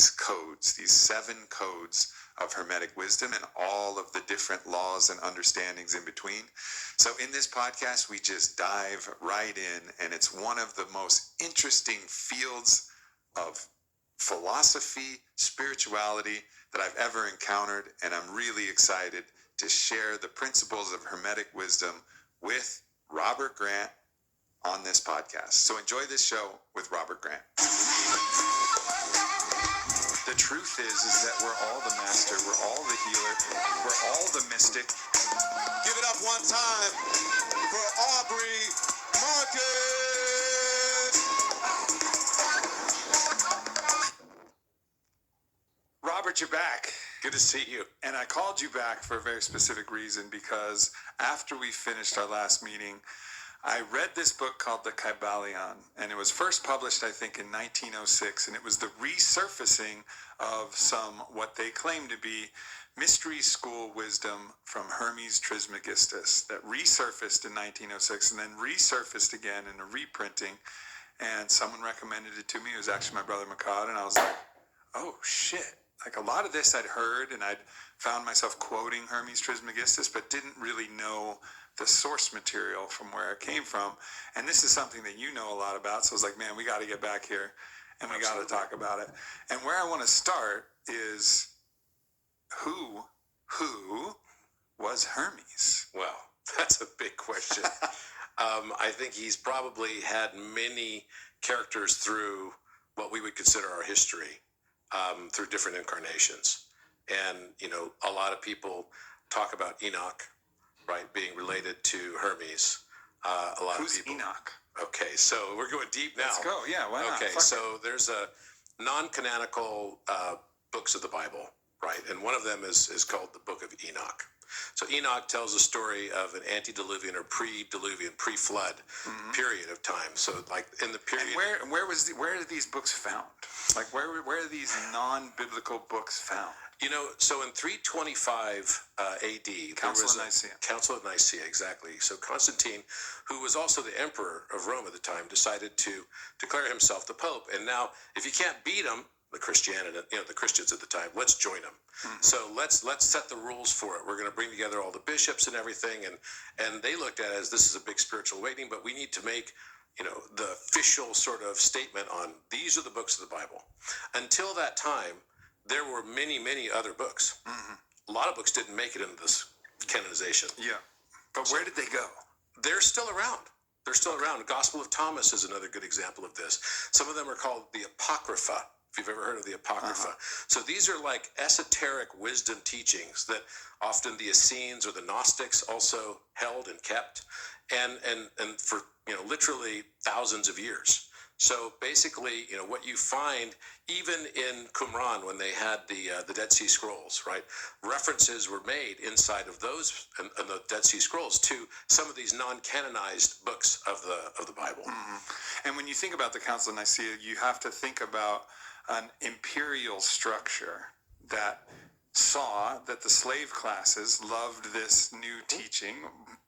codes, these 7 codes of Hermetic wisdom and all of the different laws and understandings in between. So in this podcast, we just dive right in, and it's one of the most interesting fields of philosophy, spirituality that I've ever encountered, and I'm really excited to share the principles of Hermetic wisdom with Robert Grant on this podcast. So enjoy this show with Robert Grant. The truth is that we're all the master, we're all the healer, we're all the mystic. Give it up one time for Aubrey Marcus. Robert, you're back. Good to see you. And I called you back for a very specific reason, because after we finished our last meeting, I read this book called The Kybalion, and it was first published, I think, in 1906, and it was the resurfacing of some, what they claim to be, mystery school wisdom from Hermes Trismegistus that resurfaced in 1906 and then resurfaced again in a reprinting, and someone recommended it to me. It was actually my brother Makad, and I was like, oh, shit. Like, a lot of this I'd heard, and I'd found myself quoting Hermes Trismegistus, but didn't really know the source material from where it came from. And this is something that you know a lot about, so I was like, man, we got to get back here, and we got to talk about it. And where I want to start is, who was Hermes? Well, that's a big question. I think he's probably had many characters through what we would consider our history, through different incarnations. And, you know, a lot of people talk about Enoch, right, being related to Hermes. A lot Who's of people. Enoch? Okay, so we're going deep now. Let's go. Yeah, why not? Okay, so there's a non-canonical books of the Bible, right? And one of them is called the Book of Enoch. So Enoch tells a story of an antediluvian or pre-diluvian, pre-flood period of time. So like in the period. And where are these books found? Like where are these non-biblical books found? You know, so in 325 A.D., Council of Nicaea. Council of Nicaea, exactly. So Constantine, who was also the emperor of Rome at the time, decided to declare himself the Pope. And now, if you can't beat him, the Christians at the time, let's join them. So let's set the rules for it. We're going to bring together all the bishops and everything, and they looked at it as this is a big spiritual awakening, but we need to make, you know, the official sort of statement on these are the books of the Bible. Until that time, there were many, many other books. A lot of books didn't make it into this canonization. Yeah, but where did they go? They're still around. They're still around. The Gospel of Thomas is another good example of this. Some of them are called the Apocrypha, if you've ever heard of the Apocrypha. So these are like esoteric wisdom teachings that often the Essenes or the Gnostics also held and kept, and for, you know, literally thousands of years. So basically, you know, what you find even in Qumran when they had the Dead Sea Scrolls, right? References were made inside of those and the Dead Sea Scrolls to some of these non-canonized books of the Bible. And when you think about the Council of Nicaea, you have to think about an imperial structure that saw that the slave classes loved this new teaching,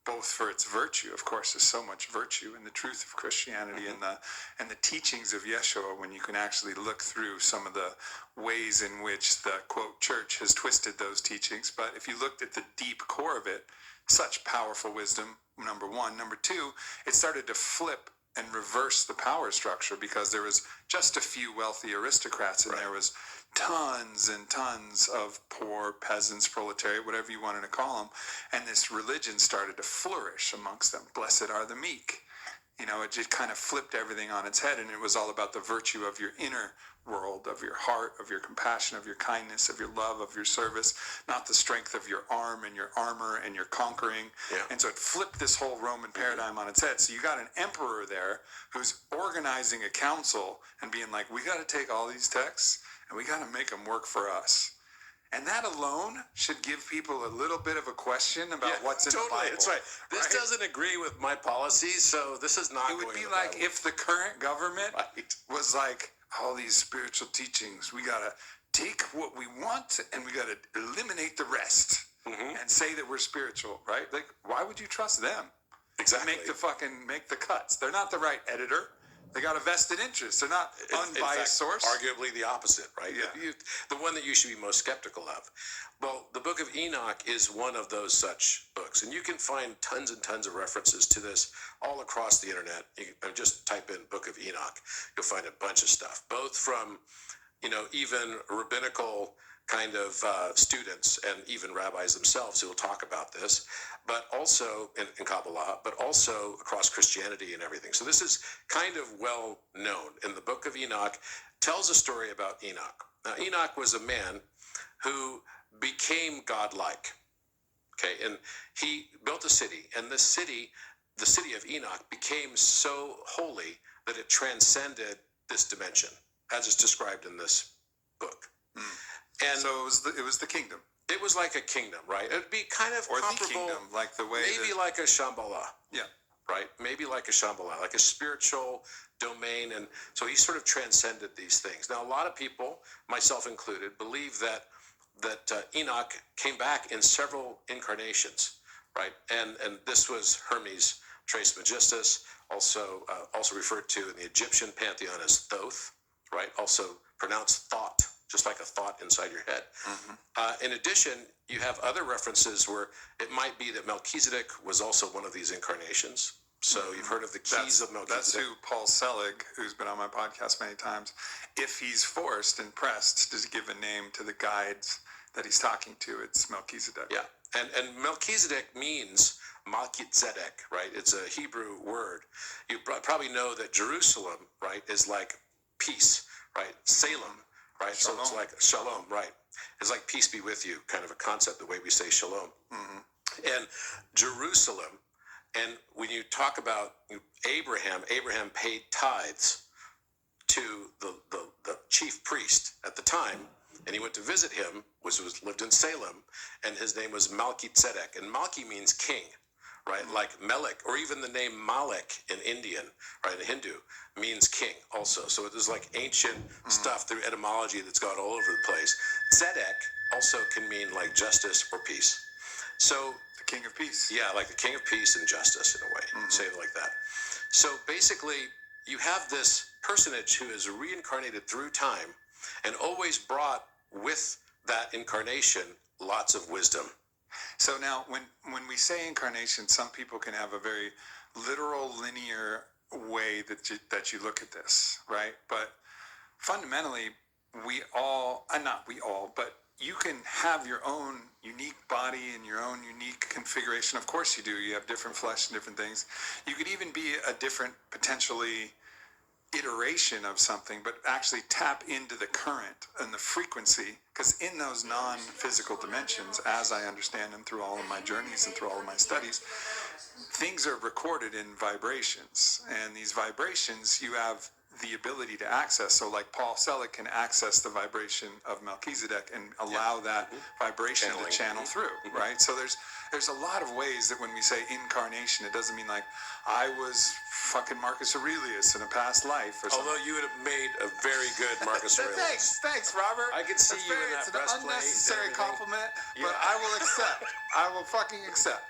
both for its virtue. Of course, there's so much virtue in the truth of Christianity and the teachings of Yeshua, when you can actually look through some of the ways in which the, quote, church has twisted those teachings. But if you looked at the deep core of it, such powerful wisdom, number one. Number two, it started to flip and reverse the power structure, because there was just a few wealthy aristocrats and there was tons and tons of poor peasants, proletariat, whatever you wanted to call them, and this religion started to flourish amongst them. Blessed are the meek. You know, it just kind of flipped everything on its head, and it was all about the virtue of your inner world, of your heart, of your compassion, of your kindness, of your love, of your service, not the strength of your arm and your armor and your conquering. And so it flipped this whole Roman paradigm on its head. So you got an emperor there who's organizing a council and being like, we got to take all these texts and we got to make them work for us. And that alone should give people a little bit of a question about what's in the Bible. That's right. This doesn't agree with my policies, so this is not going to. It would be like if the current government was like, all these spiritual teachings, we got to take what we want and we got to eliminate the rest and say that we're spiritual, right? Like, why would you trust them? Exactly. Make the cuts. They're not the right editor. They got a vested interest. They're not unbiased in fact, source. Arguably the opposite, right? Yeah. The one that you should be most skeptical of. Well, the book of Enoch is one of those such books. And you can find tons and tons of references to this all across the internet. You can just type in Book of Enoch. You'll find a bunch of stuff, both from, even rabbinical kind of students and even rabbis themselves who will talk about this, but also in Kabbalah, but also across Christianity and everything. So this is kind of well known. And the book of Enoch tells a story about Enoch. Now, Enoch was a man who became godlike. Okay, and he built a city, and the city of Enoch became so holy that it transcended this dimension, as it's described in this book. And so it was the kingdom. It was like a kingdom, right? It'd be kind of or comparable, the kingdom, like the way maybe like a Shambhala. Yeah. Right? Maybe like a Shambhala, like a spiritual domain. And so he sort of transcended these things. Now, a lot of people, myself included, believe that Enoch came back in several incarnations, right? And this was Hermes Trismegistus, also referred to in the Egyptian pantheon as Thoth, right? Also pronounced thought, just like a thought inside your head. Mm-hmm. In addition, you have other references where it might be that Melchizedek was also one of these incarnations. So you've heard of the keys of Melchizedek. That's who Paul Selig, who's been on my podcast many times, if he's forced and pressed to give a name to the guides that he's talking to, it's Melchizedek. Yeah, and Melchizedek means Malkitzedek, right? It's a Hebrew word. You probably know that Jerusalem, right, is like peace, right? Salem, right? Shalom. So it's like shalom, right? It's like peace be with you, kind of a concept, the way we say shalom. Mm-hmm. And Jerusalem, and when you talk about Abraham paid tithes to the chief priest at the time, and he went to visit him, which lived in Salem, and his name was Malkitzedek. And Malki means king, right? Like Melek, or even the name Malek in Indian, right, in Hindu, means king also. So it is like ancient stuff through etymology that's gone all over the place. Tzedek also can mean like justice or peace. So the king of peace. Yeah, like the king of peace and justice in a way, say it like that. So basically, you have this personage who is reincarnated through time and always brought with that incarnation lots of wisdom. So now, when we say incarnation, some people can have a very literal, linear way that you look at this, right? But fundamentally, but you can have your own unique body and your own unique configuration. Of course you do. You have different flesh and different things. You could even be a different, potentially, iteration of something, but actually tap into the current and the frequency, because in those non-physical dimensions, as I understand them through all of my journeys and through all of my studies, things are recorded in vibrations, and these vibrations you have the ability to access. So like Paul Selig can access the vibration of Melchizedek and allow that vibration to channel through, right? So there's a lot of ways that when we say incarnation, it doesn't mean like I was fucking Marcus Aurelius in a past life or something. Although you would have made a very good Marcus Aurelius. Thanks, Robert. I could see you in that breastplate. It's an unnecessary compliment, Yeah. but I will accept. I will fucking accept.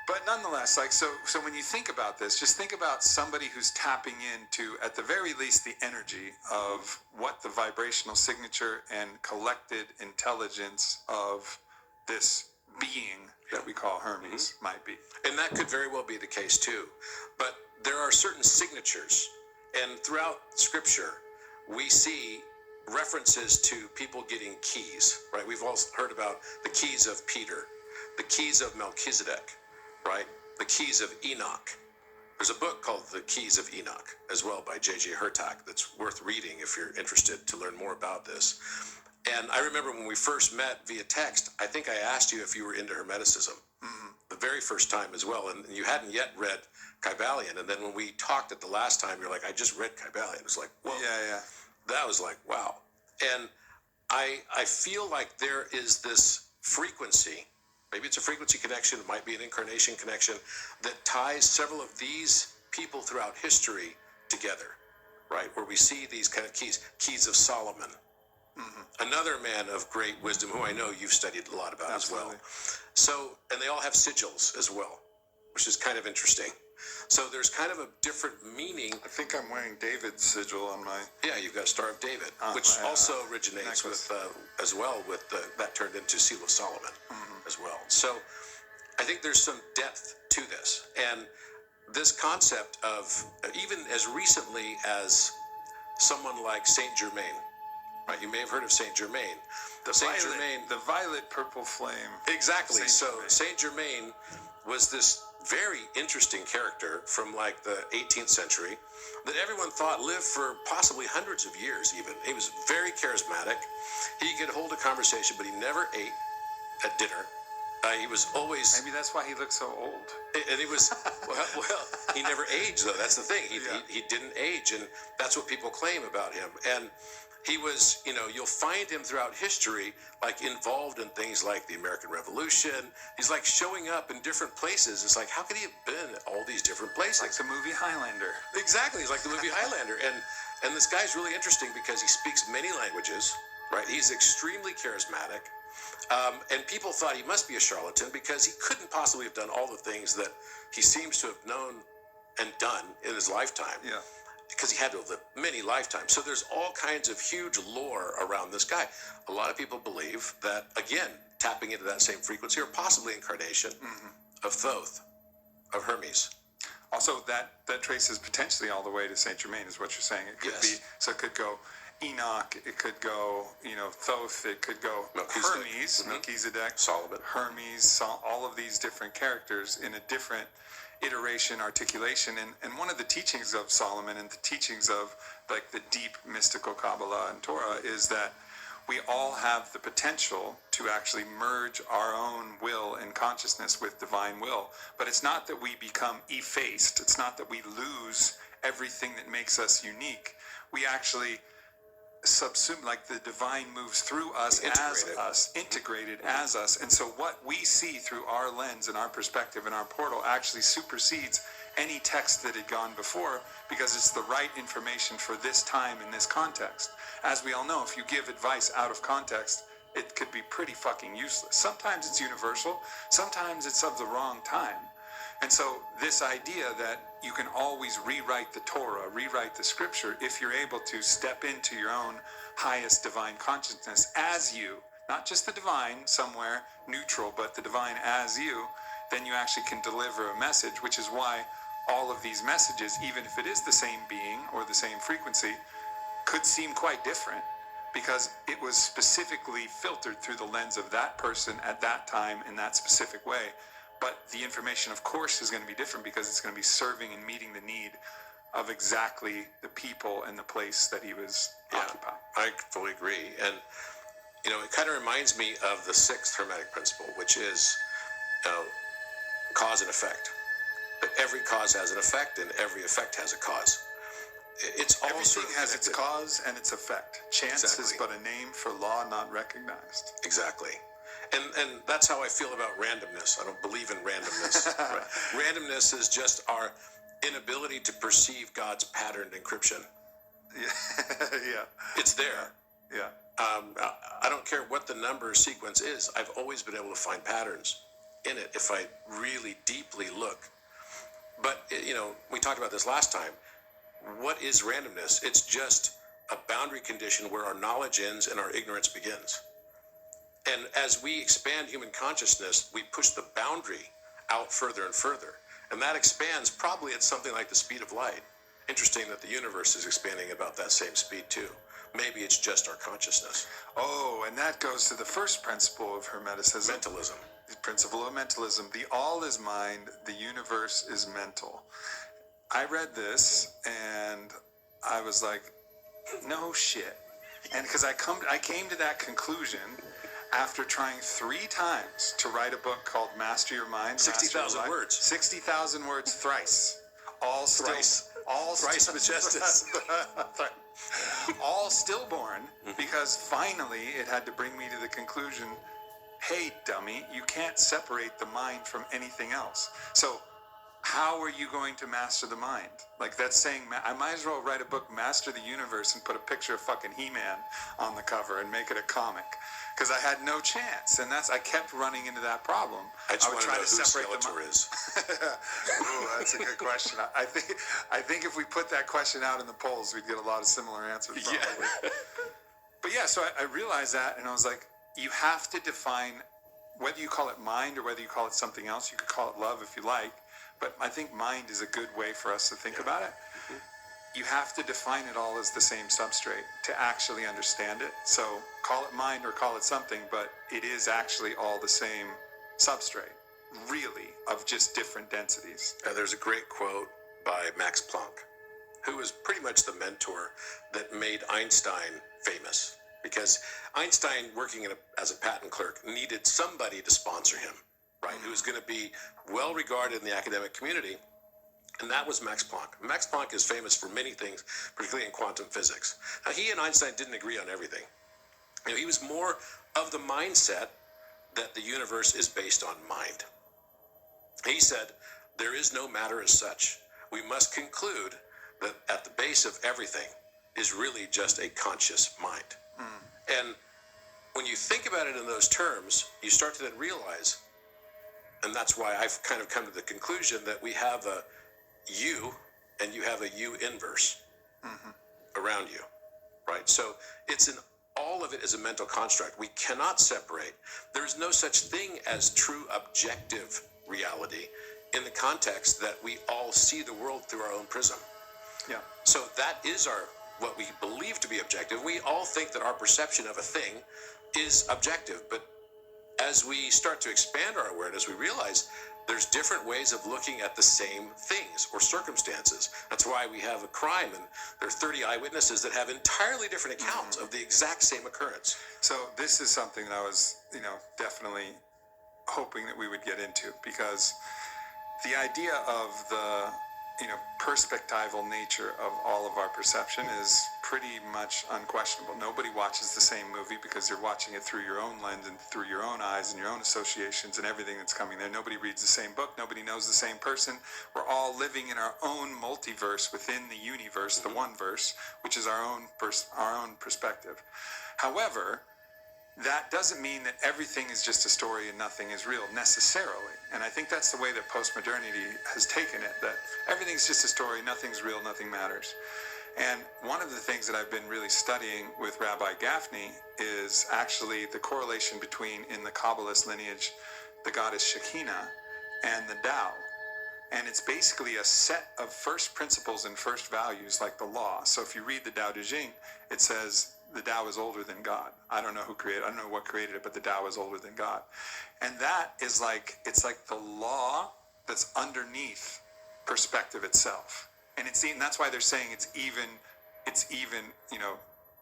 But nonetheless, like so when you think about this, just think about somebody who's tapping into, at the very least, the energy of what the vibrational signature and collected intelligence of this being that we call Hermes might be. And that could very well be the case too. But there are certain signatures, and throughout Scripture, we see references to people getting keys, right? We've all heard about the keys of Peter, the keys of Melchizedek, right? The keys of Enoch. There's a book called The Keys of Enoch as well by J.J. Hurtak that's worth reading if you're interested to learn more about this. And I remember when we first met via text, I think I asked you if you were into Hermeticism the very first time as well, and you hadn't yet read Kybalion. And then when we talked at the last time, you're like, I just read Kybalion. It was like, whoa. Yeah. That was like, wow. And I feel like there is this frequency. Maybe it's a frequency connection, it might be an incarnation connection, that ties several of these people throughout history together, right? Where we see these kind of keys of Solomon. Another man of great wisdom, who I know you've studied a lot about as well. So, and they all have sigils as well, which is kind of interesting. So there's kind of a different meaning. I think I'm wearing David's sigil on my... Yeah, you've got a Star of David, which also originates with, as well, with that turned into Seal of Solomon as well. So I think there's some depth to this. And this concept of, even as recently as someone like Saint Germain, right? You may have heard of Saint Germain. The violet purple flame. Exactly. Saint Germain was this very interesting character from like the 18th century that everyone thought lived for possibly hundreds of years even. He was very charismatic. He could hold a conversation, but he never ate at dinner. He was always... Maybe that's why he looked so old. And he was... well, he never aged, though. That's the thing. He didn't age, and that's what people claim about him. And he was, you'll find him throughout history, like involved in things like the American Revolution. He's like showing up in different places. It's like, how could he have been in all these different places? Like the movie Highlander. Exactly. He's like the movie Highlander. And this guy's really interesting because he speaks many languages, right? He's extremely charismatic. And people thought he must be a charlatan because he couldn't possibly have done all the things that he seems to have known and done in his lifetime. Yeah. Because he had to live many lifetimes. So there's all kinds of huge lore around this guy. A lot of people believe that, again, tapping into that same frequency, or possibly incarnation of Thoth, of Hermes. Also, that traces potentially all the way to Saint Germain, is what you're saying. It could be, so it could go Enoch, it could go, Thoth, it could go Hermes, Melchizedek, Solomon, Hermes, all of these different characters in a different iteration, articulation. And one of the teachings of Solomon and the teachings of like the deep mystical Kabbalah and Torah is that we all have the potential to actually merge our own will and consciousness with divine will. But it's not that we become effaced. It's not that we lose everything that makes us unique. We actually subsume, like the divine moves through us, integrated as us. And so what we see through our lens and our perspective and our portal actually supersedes any text that had gone before, because it's the right information for this time in this context. As we all know, if you give advice out of context, it could be pretty fucking useless. Sometimes it's universal, sometimes it's of the wrong time. And so this idea that you can always rewrite the Torah, rewrite the scripture, if you're able to step into your own highest divine consciousness as you, not just the divine somewhere neutral, but the divine as you, then you actually can deliver a message, which is why all of these messages, even if it is the same being or the same frequency, could seem quite different, because it was specifically filtered through the lens of that person at that time in that specific way. But the information, of course, is going to be different because it's going to be serving and meeting the need of exactly the people and the place that he was occupying. I fully agree. And, it kind of reminds me of the sixth Hermetic principle, which is cause and effect. That every cause has an effect and every effect has a cause. It's all Everything has its cause and its effect. Chance is but a name for law not recognized. Exactly. And that's how I feel about randomness. I don't believe in randomness. Randomness is just our inability to perceive God's patterned encryption. Yeah. It's there. Yeah. I don't care what the number sequence is. I've always been able to find patterns in it if I really deeply look. But, we talked about this last time. What is randomness? It's just a boundary condition where our knowledge ends and our ignorance begins. And as we expand human consciousness, we push the boundary out further and further. And that expands probably at something like the speed of light. Interesting that the universe is expanding about that same speed too. Maybe it's just our consciousness. Oh, and that goes to the first principle of Hermeticism. Mentalism. The principle of mentalism. The all is mind, the universe is mental. I read this and I was like, no shit. And because I came to that conclusion after trying 3 times to write a book called Master Your Mind. 60,000 words. 60,000 words thrice. All thrice majestus. All stillborn, because finally it had to bring me to the conclusion, hey dummy, you can't separate the mind from anything else. So how are you going to master the mind? Like that's saying, I might as well write a book, Master the Universe, and put a picture of fucking He-Man on the cover and make it a comic. Because I had no chance, and I kept running into that problem. I just would want to try know to who separate Skeletor is. Ooh, that's a good question. I think if we put that question out in the polls, we'd get a lot of similar answers probably. Yeah. But yeah, so I realized that, and I was like, you have to define, whether you call it mind or whether you call it something else. You could call it love if you like, but I think mind is a good way for us to think about it. You have to define it all as the same substrate to actually understand it. So call it mind or call it something, but it is actually all the same substrate, really, of just different densities. There's a great quote by Max Planck, who was pretty much the mentor that made Einstein famous. Because Einstein, working as a patent clerk, needed somebody to sponsor him, right? Who was going to be well regarded in the academic community. And that was Max Planck. Max Planck is famous for many things, particularly in quantum physics. Now, he and Einstein didn't agree on everything. You know, he was more of the mindset that the universe is based on mind. He said, there is no matter as such. We must conclude that at the base of everything is really just a conscious mind. And when you think about it in those terms, you start to then realize, and that's why I've kind of come to the conclusion that we have a you and you have a you inverse around you, right? So all of it is a mental construct. We cannot separate. There is no such thing as true objective reality in the context that we all see the world through our own prism. Yeah. So that is what we believe to be objective. We all think that our perception of a thing is objective, but as we start to expand our awareness, we realize there's different ways of looking at the same things or circumstances. That's why we have a crime and there are 30 eyewitnesses that have entirely different accounts of the exact same occurrence. So this is something that I was, definitely hoping that we would get into, because the idea of the perspectival nature of all of our perception is pretty much unquestionable. Nobody watches the same movie because you're watching it through your own lens and through your own eyes and your own associations and everything that's coming there. Nobody reads the same book. Nobody knows the same person. We're all living in our own multiverse within the universe, the one verse, which is our own perspective. However, that doesn't mean that everything is just a story and nothing is real necessarily. And I think that's the way that postmodernity has taken it, that everything's just a story, nothing's real, nothing matters. And one of the things that I've been really studying with Rabbi Gafni is actually the correlation between, in the Kabbalist lineage, the goddess Shekinah and the Tao. And it's basically a set of first principles and first values, like the law. So if you read the Tao Te Ching, it says, the Tao is older than God. I don't know what created it, but the Tao is older than God. And that is it's like the law that's underneath perspective itself. And that's why they're saying it's even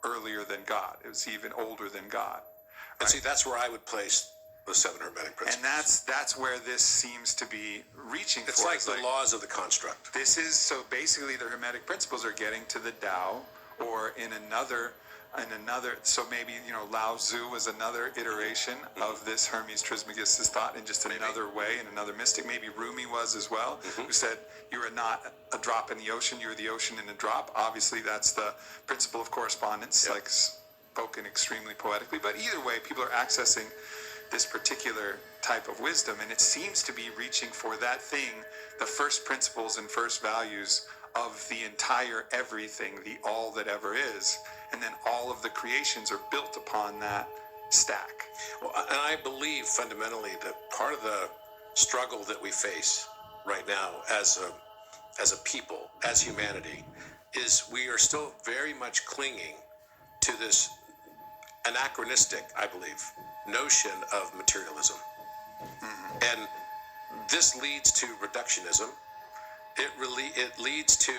earlier than God. It was even older than God. Right? And see, that's where I would place the 7 Hermetic principles. And that's where this seems to be reaching for. It's like the laws of the construct. So basically the Hermetic principles are getting to the Tao, or in another, so maybe, Lao Tzu was another iteration of this Hermes Trismegistus thought in just another way, and another mystic. Maybe Rumi was as well, who said, you are not a drop in the ocean, you are the ocean in a drop. Obviously, that's the principle of correspondence, like spoken extremely poetically. But either way, people are accessing this particular type of wisdom, and it seems to be reaching for that thing, the first principles and first values of the entire everything, the all that ever is. And then all of the creations are built upon that stack. Well, and I believe fundamentally that part of the struggle that we face right now as a people, as humanity, is we are still very much clinging to this anachronistic, I believe, notion of materialism. And this leads to reductionism. It leads to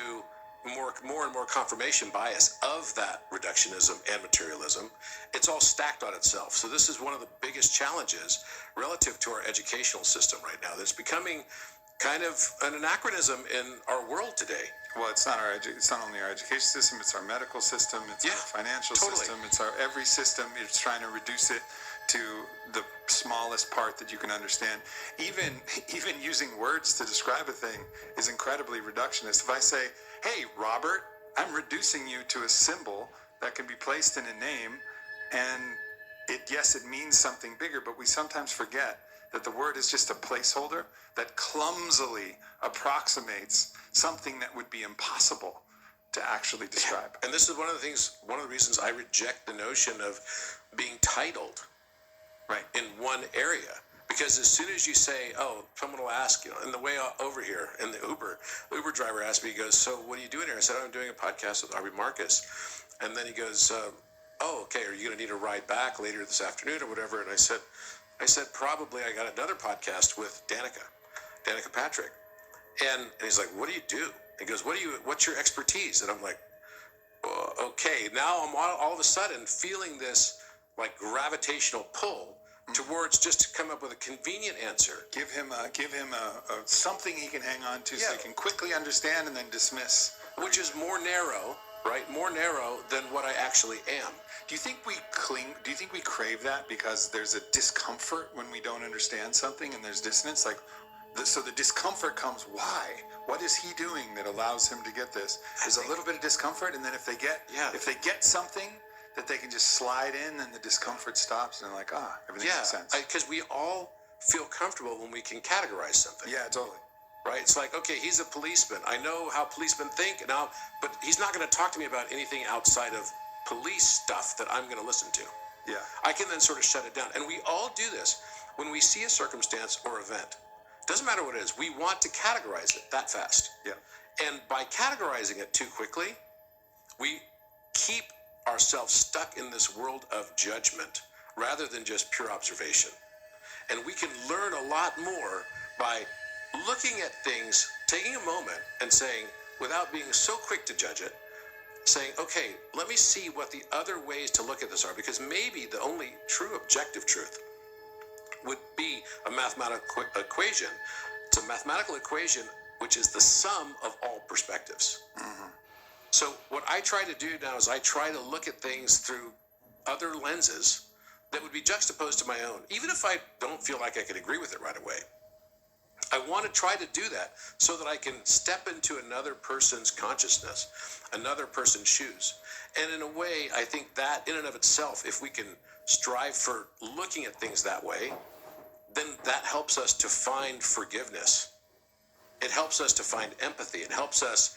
more and more confirmation bias of that reductionism and materialism. It's all stacked on itself. So this is one of the biggest challenges relative to our educational system right now. That's becoming kind of an anachronism in our world today. Well, it's not only our education system, it's our medical system, it's our financial system, it's our every system. It's trying to reduce it to the smallest part that you can understand. Even using words to describe a thing is incredibly reductionist. If I say, hey, Robert, I'm reducing you to a symbol that can be placed in a name, and it means something bigger, but we sometimes forget that the word is just a placeholder that clumsily approximates something that would be impossible to actually describe. And this is one of the reasons I reject the notion of being titled Right. in one area. Because as soon as you say, oh, someone will ask, in the way over here, and the Uber driver asked me, he goes, so what are you doing here? I said, I'm doing a podcast with Arby Marcus. And then he goes, oh, okay, are you going to need a ride back later this afternoon or whatever? And I said, probably. I got another podcast with Danica Patrick. And he's like, what do you do? He goes, what's your expertise? And I'm like, okay, now I'm all of a sudden feeling this like gravitational pull towards just to come up with a convenient answer. Give him a something he can hang on to so he can quickly understand and then dismiss. Which is more narrow, right? More narrow than what I actually am. Do you think we crave that because there's a discomfort when we don't understand something and there's dissonance? So the discomfort comes, why? What is he doing that allows him to get this? There's a little bit of discomfort, and then if they get something that they can just slide in, then the discomfort stops, and they're like, everything makes sense. Because we all feel comfortable when we can categorize something. Yeah, totally. Right? It's like, okay, he's a policeman. I know how policemen think now, but he's not going to talk to me about anything outside of police stuff that I'm going to listen to. Yeah. I can then sort of shut it down. And we all do this when we see a circumstance or event. Doesn't matter what it is. We want to categorize it that fast. Yeah. And by categorizing it too quickly, we keep ourselves stuck in this world of judgment rather than just pure observation. And we can learn a lot more by looking at things, taking a moment and saying, without being so quick to judge it, saying, okay, let me see what the other ways to look at this are, because maybe the only true objective truth would be a mathematical equation. It's a mathematical equation which is the sum of all perspectives. Mm-hmm. So what I try to do now is I try to look at things through other lenses that would be juxtaposed to my own, even if I don't feel like I can agree with it right away. I want to try to do that so that I can step into another person's consciousness, another person's shoes. And in a way, I think that in and of itself, if we can strive for looking at things that way, then that helps us to find forgiveness. It helps us to find empathy. It helps us,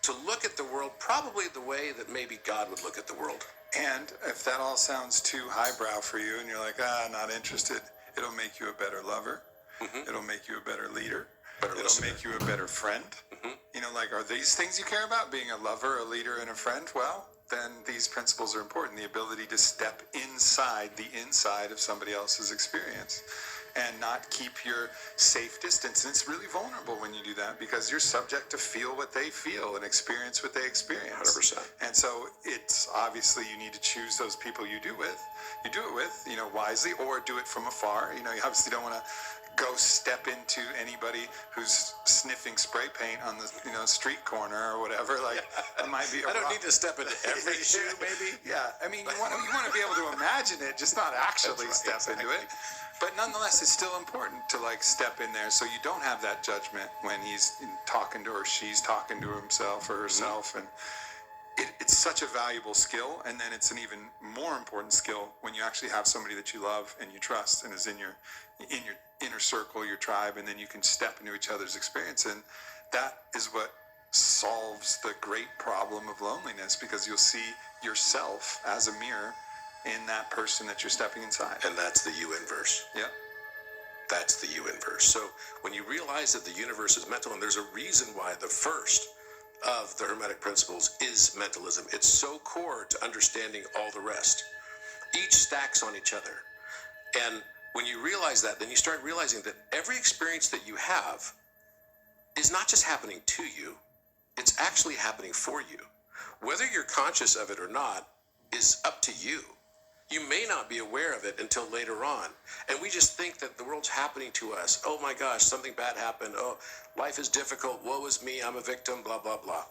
to look at the world probably the way that maybe God would look at the world. And if that all sounds too highbrow for you and you're like, not interested, it'll make you a better lover. Mm-hmm. It'll make you a better leader. It'll make you a better friend. Mm-hmm. Are these things you care about? Being a lover, a leader, and a friend? Well, then these principles are important. The ability to step inside the inside of somebody else's experience and not keep your safe distance. And it's really vulnerable when you do that because you're subject to feel what they feel and experience what they experience. 100%. And so it's obviously you need to choose those people you do it with, wisely, or do it from afar. You obviously don't want to go step into anybody who's sniffing spray paint on the street corner or whatever. It might be. I don't need to step into every shoe, maybe. Yeah, I mean, you want to be able to imagine it, just not actually step into it. But nonetheless, it's still important to step in there so you don't have that judgment when he's talking to her, she's talking to himself or herself, and it's such a valuable skill. And then it's an even more important skill when you actually have somebody that you love and you trust and is in your inner circle, your tribe, and then you can step into each other's experience. And that is what solves the great problem of loneliness, because you'll see yourself as a mirror in that person that you're stepping inside. And that's the you inverse. Yeah. That's the you inverse. So when you realize that the universe is mental, and there's a reason why the first of the Hermetic principles is mentalism. It's so core to understanding all the rest. Each stacks on each other. And when you realize that, then you start realizing that every experience that you have is not just happening to you, it's actually happening for you. Whether you're conscious of it or not is up to you. You may not be aware of it until later on. And we just think that the world's happening to us. Oh my gosh, something bad happened. Oh, life is difficult. Woe is me. I'm a victim, blah, blah, blah.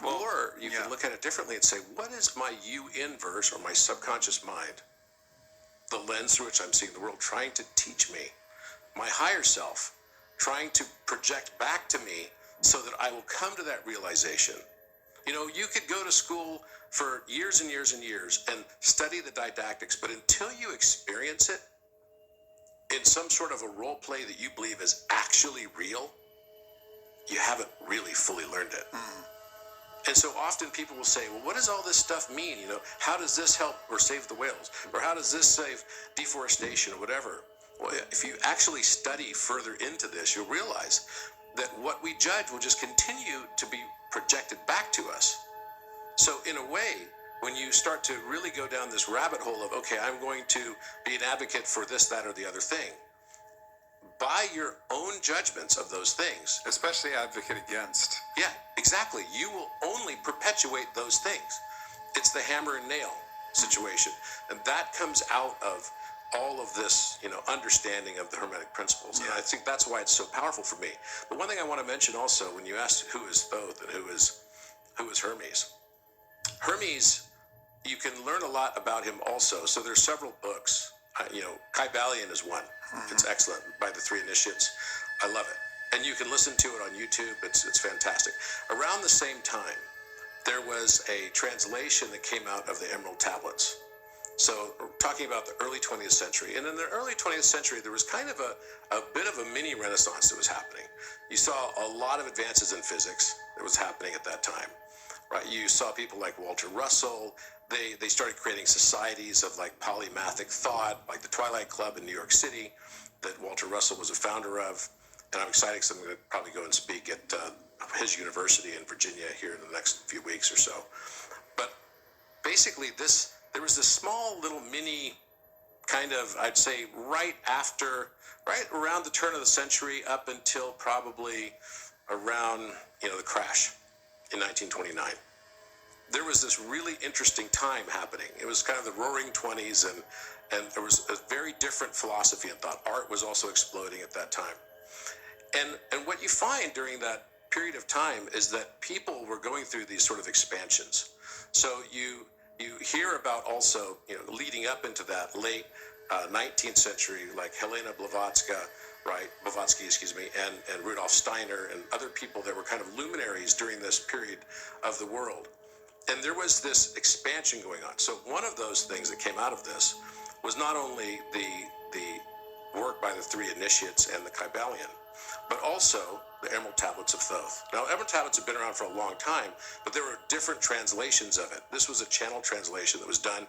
Well, or you can look at it differently and say, what is my you inverse or my subconscious mind the lens through which I'm seeing the world, trying to teach me, my higher self, trying to project back to me so that I will come to that realization. You know, you could go to school for years and years and years and study the didactics, but until you experience it in some sort of a role play that you believe is actually real, you haven't really fully learned it. And so often people will say, well, what does all this stuff mean? You know, how does this help or save the whales? Or how does this save deforestation or whatever? Well, if you actually study further into this, you'll realize that what we judge will just continue to be projected back to us. So in a way, when you start to really go down this rabbit hole of, okay, I'm going to be an advocate for this, that, or the other thing, by your own judgments of those things, especially advocate against. yeah, exactly. You will only perpetuate those things. It's the hammer and nail situation. And that comes out of all of this, you know, understanding of the Hermetic principles. And I think that's why it's so powerful for me. But one thing I want to mention also, when you asked who is Thoth and who is Hermes. Hermes, you can learn a lot about him also. So there's several books. You know, Kybalion is one. It's excellent, by the three initiates. I love it. And you can listen to it on YouTube. It's fantastic. Around the same time, there was a translation that came out of the Emerald Tablets. So we're talking about the early 20th century. And in the early 20th century, there was kind of a bit of a mini renaissance that was happening. You saw a lot of advances in physics that was happening at that time. Right? You saw people like Walter Russell. They started creating societies of like polymathic thought, like the Twilight Club in New York City, that Walter Russell was a founder of. And I'm excited because I'm going to probably go and speak at his university in Virginia here in the next few weeks or so. But basically there was this small little mini kind of, I'd say, right around the turn of the century up until probably around, you know, the crash in 1929. There was this really interesting time happening. It was kind of the roaring 20s, and there was a very different philosophy and thought. Art was also exploding at that time. And what you find during that period of time is that people were going through these sort of expansions. So you hear about also, you know, leading up into that late 19th century, like Helena Blavatsky, and Rudolf Steiner and other people that were kind of luminaries during this period of the world. And there was this expansion going on. So one of those things that came out of this was not only the work by the three initiates and the Kybalion, but also the Emerald Tablets of Thoth. Now, Emerald Tablets have been around for a long time, but there were different translations of it. This was a channel translation that was done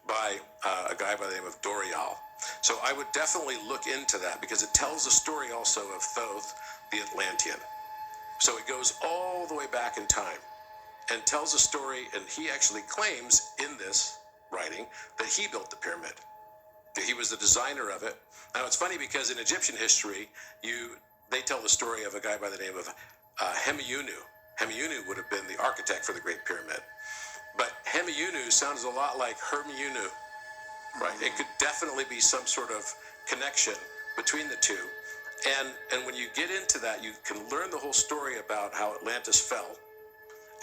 by a guy by the name of Dorial. So I would definitely look into that because it tells the story also of Thoth, the Atlantean. So it goes all the way back in time and tells a story, and he actually claims in this writing that he built the pyramid, that he was the designer of it. Now, it's funny because in Egyptian history, they tell the story of a guy by the name of Hemiunu. Hemiunu would have been the architect for the Great Pyramid. But Hemiunu sounds a lot like Hermiunu, right? It could definitely be some sort of connection between the two. And when you get into that, you can learn the whole story about how Atlantis fell,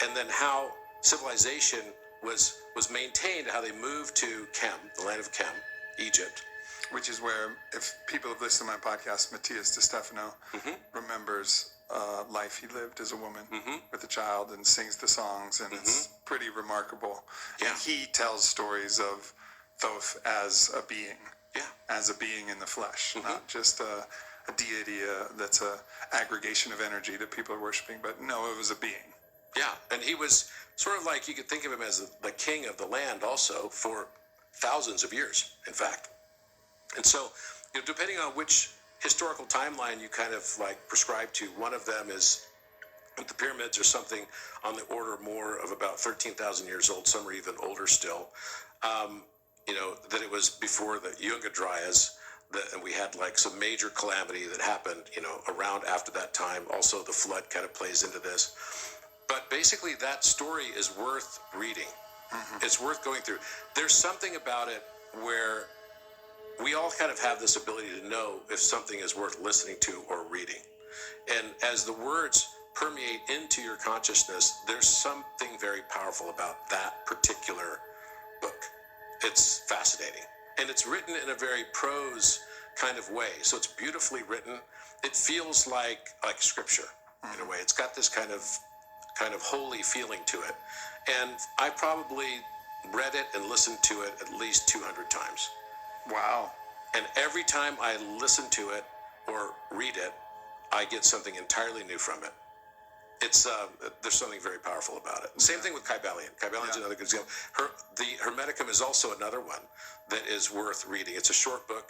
and then how civilization was maintained, how they moved to Kem, the land of Kem, Egypt. Which is where, if people have listened to my podcast, Matthias De Stefano remembers life he lived as a woman with a child and sings the songs, and it's pretty remarkable. Yeah. And he tells stories of Thoth as a being, as a being in the flesh, not just a deity that's a aggregation of energy that people are worshiping, but no, it was a being. Yeah, and he was sort of like, you could think of him as the king of the land also for thousands of years, in fact. And so, you know, depending on which historical timeline you kind of like prescribe to, one of them is the pyramids are something on the order more of about 13,000 years old. Some are even older still. You know, that it was before the Younger Dryas, and we had like some major calamity that happened, you know, around after that time. Also, the flood kind of plays into this. But basically, that story is worth reading. It's worth going through. There's something about it where we all kind of have this ability to know if something is worth listening to or reading. And as the words permeate into your consciousness, there's something very powerful about that particular book. It's fascinating. And it's written in a very prose kind of way. So it's beautifully written. It feels like scripture in a way. It's got this kind of holy feeling to it. And I probably read it and listened to it at least 200 times. Wow. And every time I listen to it or read it, I get something entirely new from it. It's there's something very powerful about it. Same thing with Kybalion. Kybalion is another good example. The Hermeticum is also another one that is worth reading. It's a short book,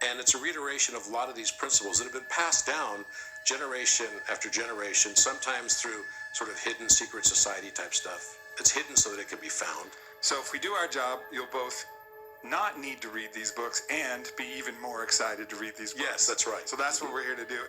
and it's a reiteration of a lot of these principles that have been passed down generation after generation, sometimes through sort of hidden secret society type stuff. It's hidden so that it can be found. So if we do our job, you'll both not need to read these books and be even more excited to read these books. Yes, that's right. So that's what we're here to do.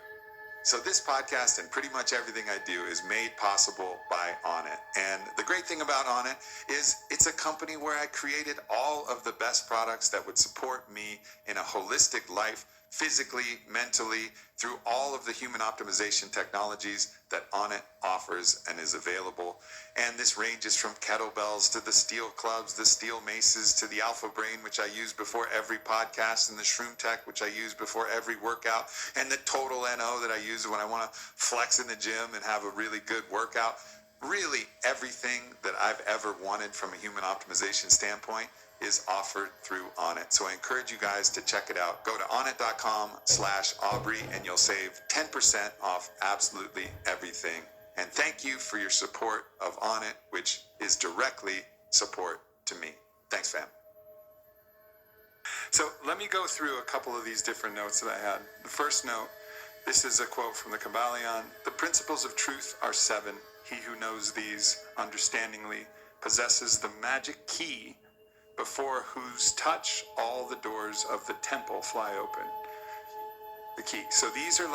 So this podcast and pretty much everything I do is made possible by Onnit. And the great thing about Onnit is it's a company where I created all of the best products that would support me in a holistic life, physically, mentally, through all of the human optimization technologies that Onnit offers and is available. And this ranges from kettlebells to the steel clubs, the steel maces, to the Alpha Brain, which I use before every podcast, and the Shroom Tech, which I use before every workout, and the Total NO that I use when I want to flex in the gym and have a really good workout. Really, everything that I've ever wanted from a human optimization standpoint is offered through Onnit. So I encourage you guys to check it out. Go to onnit.com/Aubrey and you'll save 10% off absolutely everything. And thank you for your support of Onnit, which is directly support to me. Thanks, fam. So let me go through a couple of these different notes that I had. The first note, this is a quote from the Kybalion. The principles of truth are 7. He who knows these understandingly possesses the magic key before whose touch all the doors of the temple fly open. The key. So these are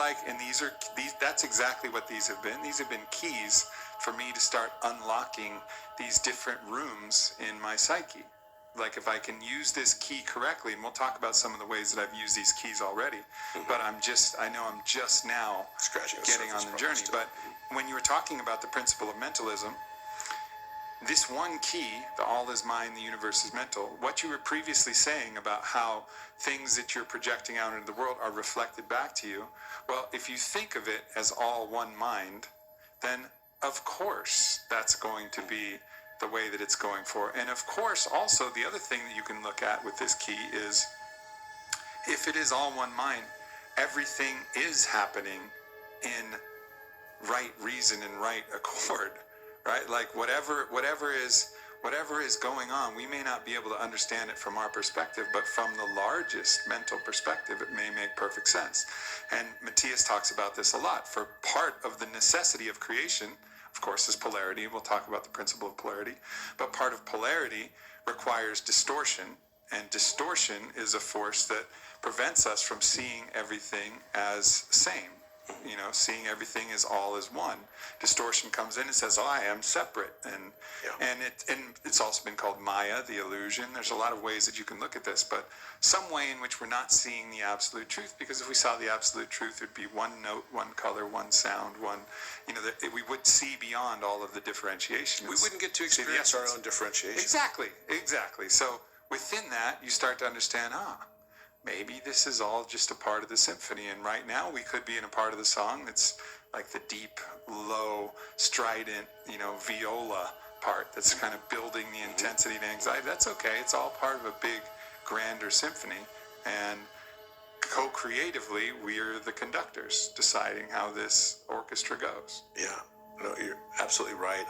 that's exactly what these have been. These have been keys for me to start unlocking these different rooms in my psyche. Like if I can use this key correctly, and we'll talk about some of the ways that I've used these keys already, but I know I'm just now getting on the journey. But when you were talking about the principle of mentalism, this one key, the all is mind, the universe is mental, what you were previously saying about how things that you're projecting out into the world are reflected back to you, well, if you think of it as all one mind, then of course that's going to be the way that it's going for. And of course, also the other thing that you can look at with this key is if it is all one mind, everything is happening in right reason and right accord. Right? Like whatever is going on, we may not be able to understand it from our perspective, but from the largest mental perspective, it may make perfect sense. And Matthias talks about this a lot. For part of the necessity of creation, of course, is polarity. We'll talk about the principle of polarity. But part of polarity requires distortion. And distortion is a force that prevents us from seeing everything as same. You know, seeing everything as all as one. Distortion comes in and says, "Oh, I am separate," and it's also been called Maya, the illusion. There's a lot of ways that you can look at this, but some way in which we're not seeing the absolute truth. Because if we saw the absolute truth, it'd be one note, one color, one sound, one. You know, we would see beyond all of the differentiation. We wouldn't get to experience our own differentiation. Exactly. So within that, you start to understand, maybe this is all just a part of the symphony, and right now we could be in a part of the song that's like the deep, low, strident, viola part that's kind of building the intensity and anxiety. That's okay. It's all part of a big, grander symphony, and co-creatively, we're the conductors deciding how this orchestra goes. Yeah, no, you're absolutely right.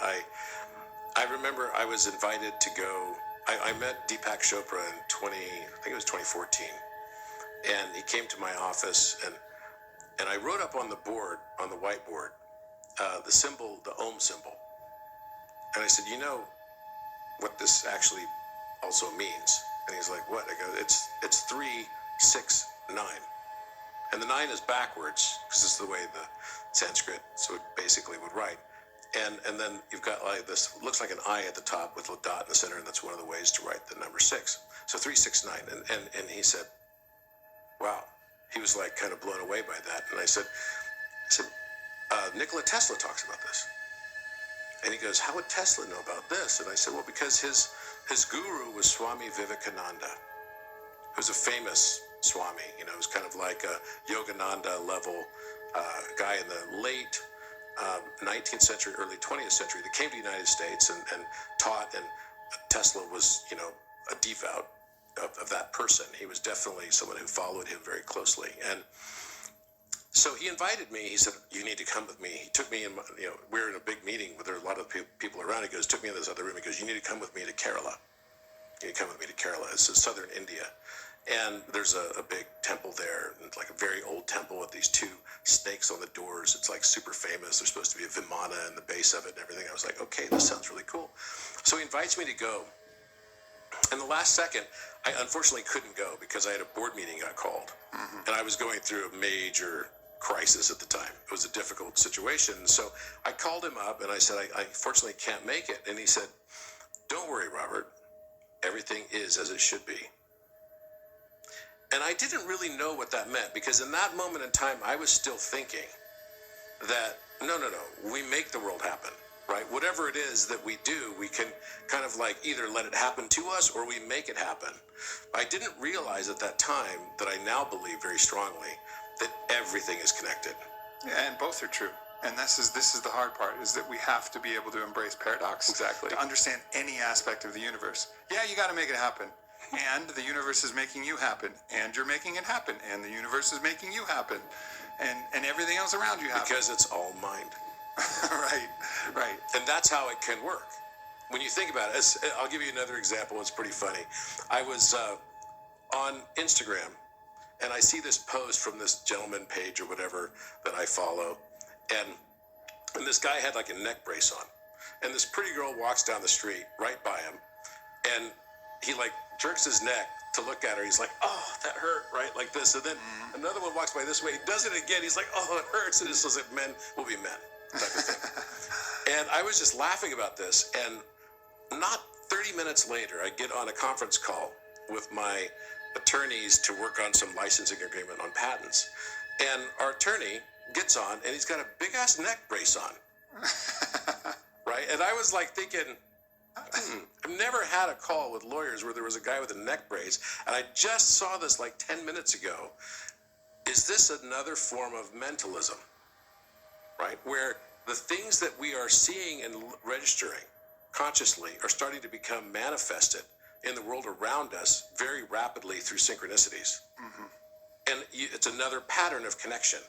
I remember I was invited to go. I met Deepak Chopra in 2014. And he came to my office, and I wrote up on the board, on the whiteboard, the symbol, the Om symbol. And I said, you know what this actually also means? And he's like, what? I go, it's 3, 6, 9. And the 9 is backwards, because this is the way the Sanskrit so it basically would write. And then you've got like this, looks like an I at the top with a dot in the center, and that's one of the ways to write the number 6. So 3, 6, 9. And he said, wow. He was like kind of blown away by that. And I said, Nikola Tesla talks about this. And he goes, how would Tesla know about this? And I said, well, because his guru was Swami Vivekananda, was a famous Swami. You know, he was kind of like a Yogananda level guy in the late 19th century, early 20th century that came to the United States and taught. And Tesla was, you know, a devout of that person. He was definitely someone who followed him very closely. And so he invited me. He said, "You need to come with me." He took me in, you know, we were in a big meeting where there were a lot of people around. He goes, took me in this other room. He goes, "You need to come with me to Kerala. You need to come with me to Kerala. It's in southern India. And there's a big temple there, and like a very old temple with these two snakes on the doors. It's like super famous. There's supposed to be a Vimana in the base of it and everything." I was like, okay, this sounds really cool. So he invites me to go. In the last second, I unfortunately couldn't go because I had a board meeting got called. And I was going through a major crisis at the time. It was a difficult situation. So I called him up and I said, I fortunately can't make it. And he said, "Don't worry, Robert. Everything is as it should be." And I didn't really know what that meant, because in that moment in time, I was still thinking that, no, we make the world happen, right? Whatever it is that we do, we can kind of like either let it happen to us or we make it happen. I didn't realize at that time that I now believe very strongly that everything is connected. Yeah, and both are true. And this is the hard part, is that we have to be able to embrace paradox. Exactly. To understand any aspect of the universe. Yeah, you got to make it happen. And the universe is making you happen. And you're making it happen. And the universe is making you happen. And everything else around you happen. Because it's all mind. Right. And that's how it can work. When you think about it, I'll give you another example. It's pretty funny. I was on Instagram, and I see this post from this gentleman page or whatever that I follow. And this guy had like a neck brace on. And this pretty girl walks down the street right by him. And he like jerks his neck to look at her. He's like, "Oh, that hurt," right? Like this. And then another one walks by this way. He does it again. He's like, "Oh, it hurts." And it's just like, men will be men type of thing. And I was just laughing about this. And not 30 minutes later, I get on a conference call with my attorneys to work on some licensing agreement on patents. And our attorney gets on, and he's got a big-ass neck brace on. Right? And I was like thinking, I've never had a call with lawyers where there was a guy with a neck brace, and I just saw this like 10 minutes ago. Is this another form of mentalism? Right? Where the things that we are seeing and registering consciously are starting to become manifested in the world around us very rapidly through synchronicities. And it's another pattern of connection.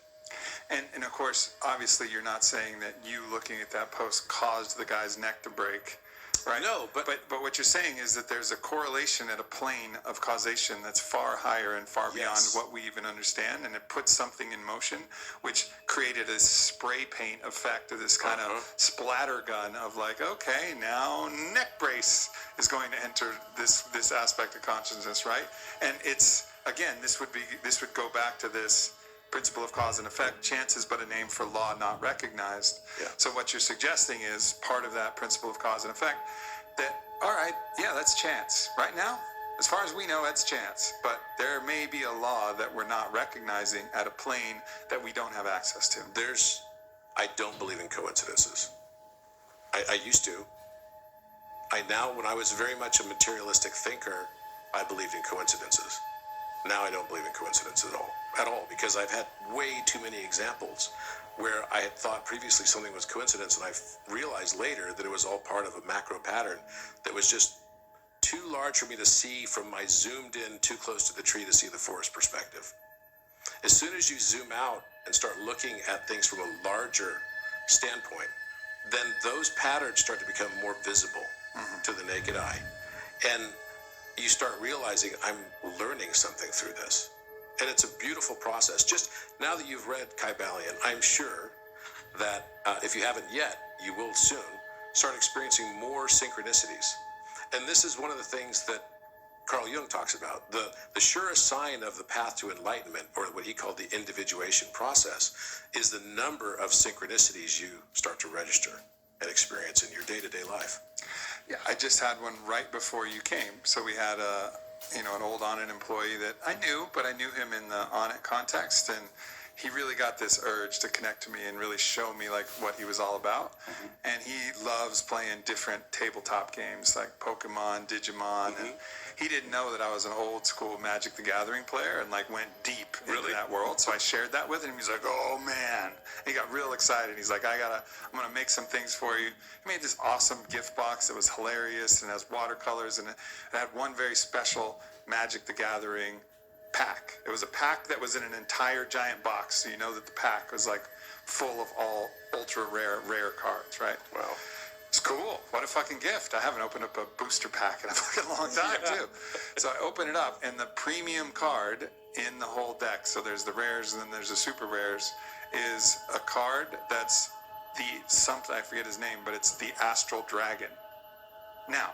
And of course, obviously, you're not saying that you looking at that post caused the guy's neck to break, right? No, but what you're saying is that there's a correlation at a plane of causation that's far higher and far beyond what we even understand, and it puts something in motion, which created a spray paint effect of this kind of splatter gun of like, okay, now neck brace is going to enter this aspect of consciousness, right? And it's, again, this would go back to this principle of cause and effect. Chance is but a name for law not recognized. Yeah. So what you're suggesting is part of that principle of cause and effect, that, all right, yeah, that's chance. Right now, as far as we know, that's chance. But there may be a law that we're not recognizing at a plane that we don't have access to. I don't believe in coincidences. I used to. When I was very much a materialistic thinker, I believed in coincidences. Now I don't believe in coincidence at all, because I've had way too many examples where I had thought previously something was coincidence, and I realized later that it was all part of a macro pattern that was just too large for me to see from my zoomed in, too close to the tree to see the forest perspective. As soon as you zoom out and start looking at things from a larger standpoint, then those patterns start to become more visible to the naked eye. And you start realizing, I'm learning something through this. And it's a beautiful process. Just now that you've read Kybalion, I'm sure that if you haven't yet, you will soon start experiencing more synchronicities. And this is one of the things that Carl Jung talks about. The surest sign of the path to enlightenment, or what he called the individuation process, is the number of synchronicities you start to register and experience in your day-to-day life. Yeah, I just had one right before you came. So we had an old Onnit employee that I knew, but I knew him in the Onnit context, and he really got this urge to connect to me and really show me like what he was all about. And he loves playing different tabletop games like Pokemon, Digimon, and he didn't know that I was an old school Magic the Gathering player and like went deep into that world. So I shared that with him. He's like, oh man. He got real excited. He's like, I'm gonna make some things for you. He made this awesome gift box that was hilarious and has watercolors, and it had one very special Magic the Gathering pack. It was a pack that was in an entire giant box, so you know that the pack was like full of all ultra rare cards, right? Wow. It's cool. What a fucking gift. I haven't opened up a booster pack in a fucking long time, too. So I open it up, and the premium card in the whole deck, so there's the rares and then there's the super rares, is a card that's something, I forget his name, but it's the Astral Dragon. Now,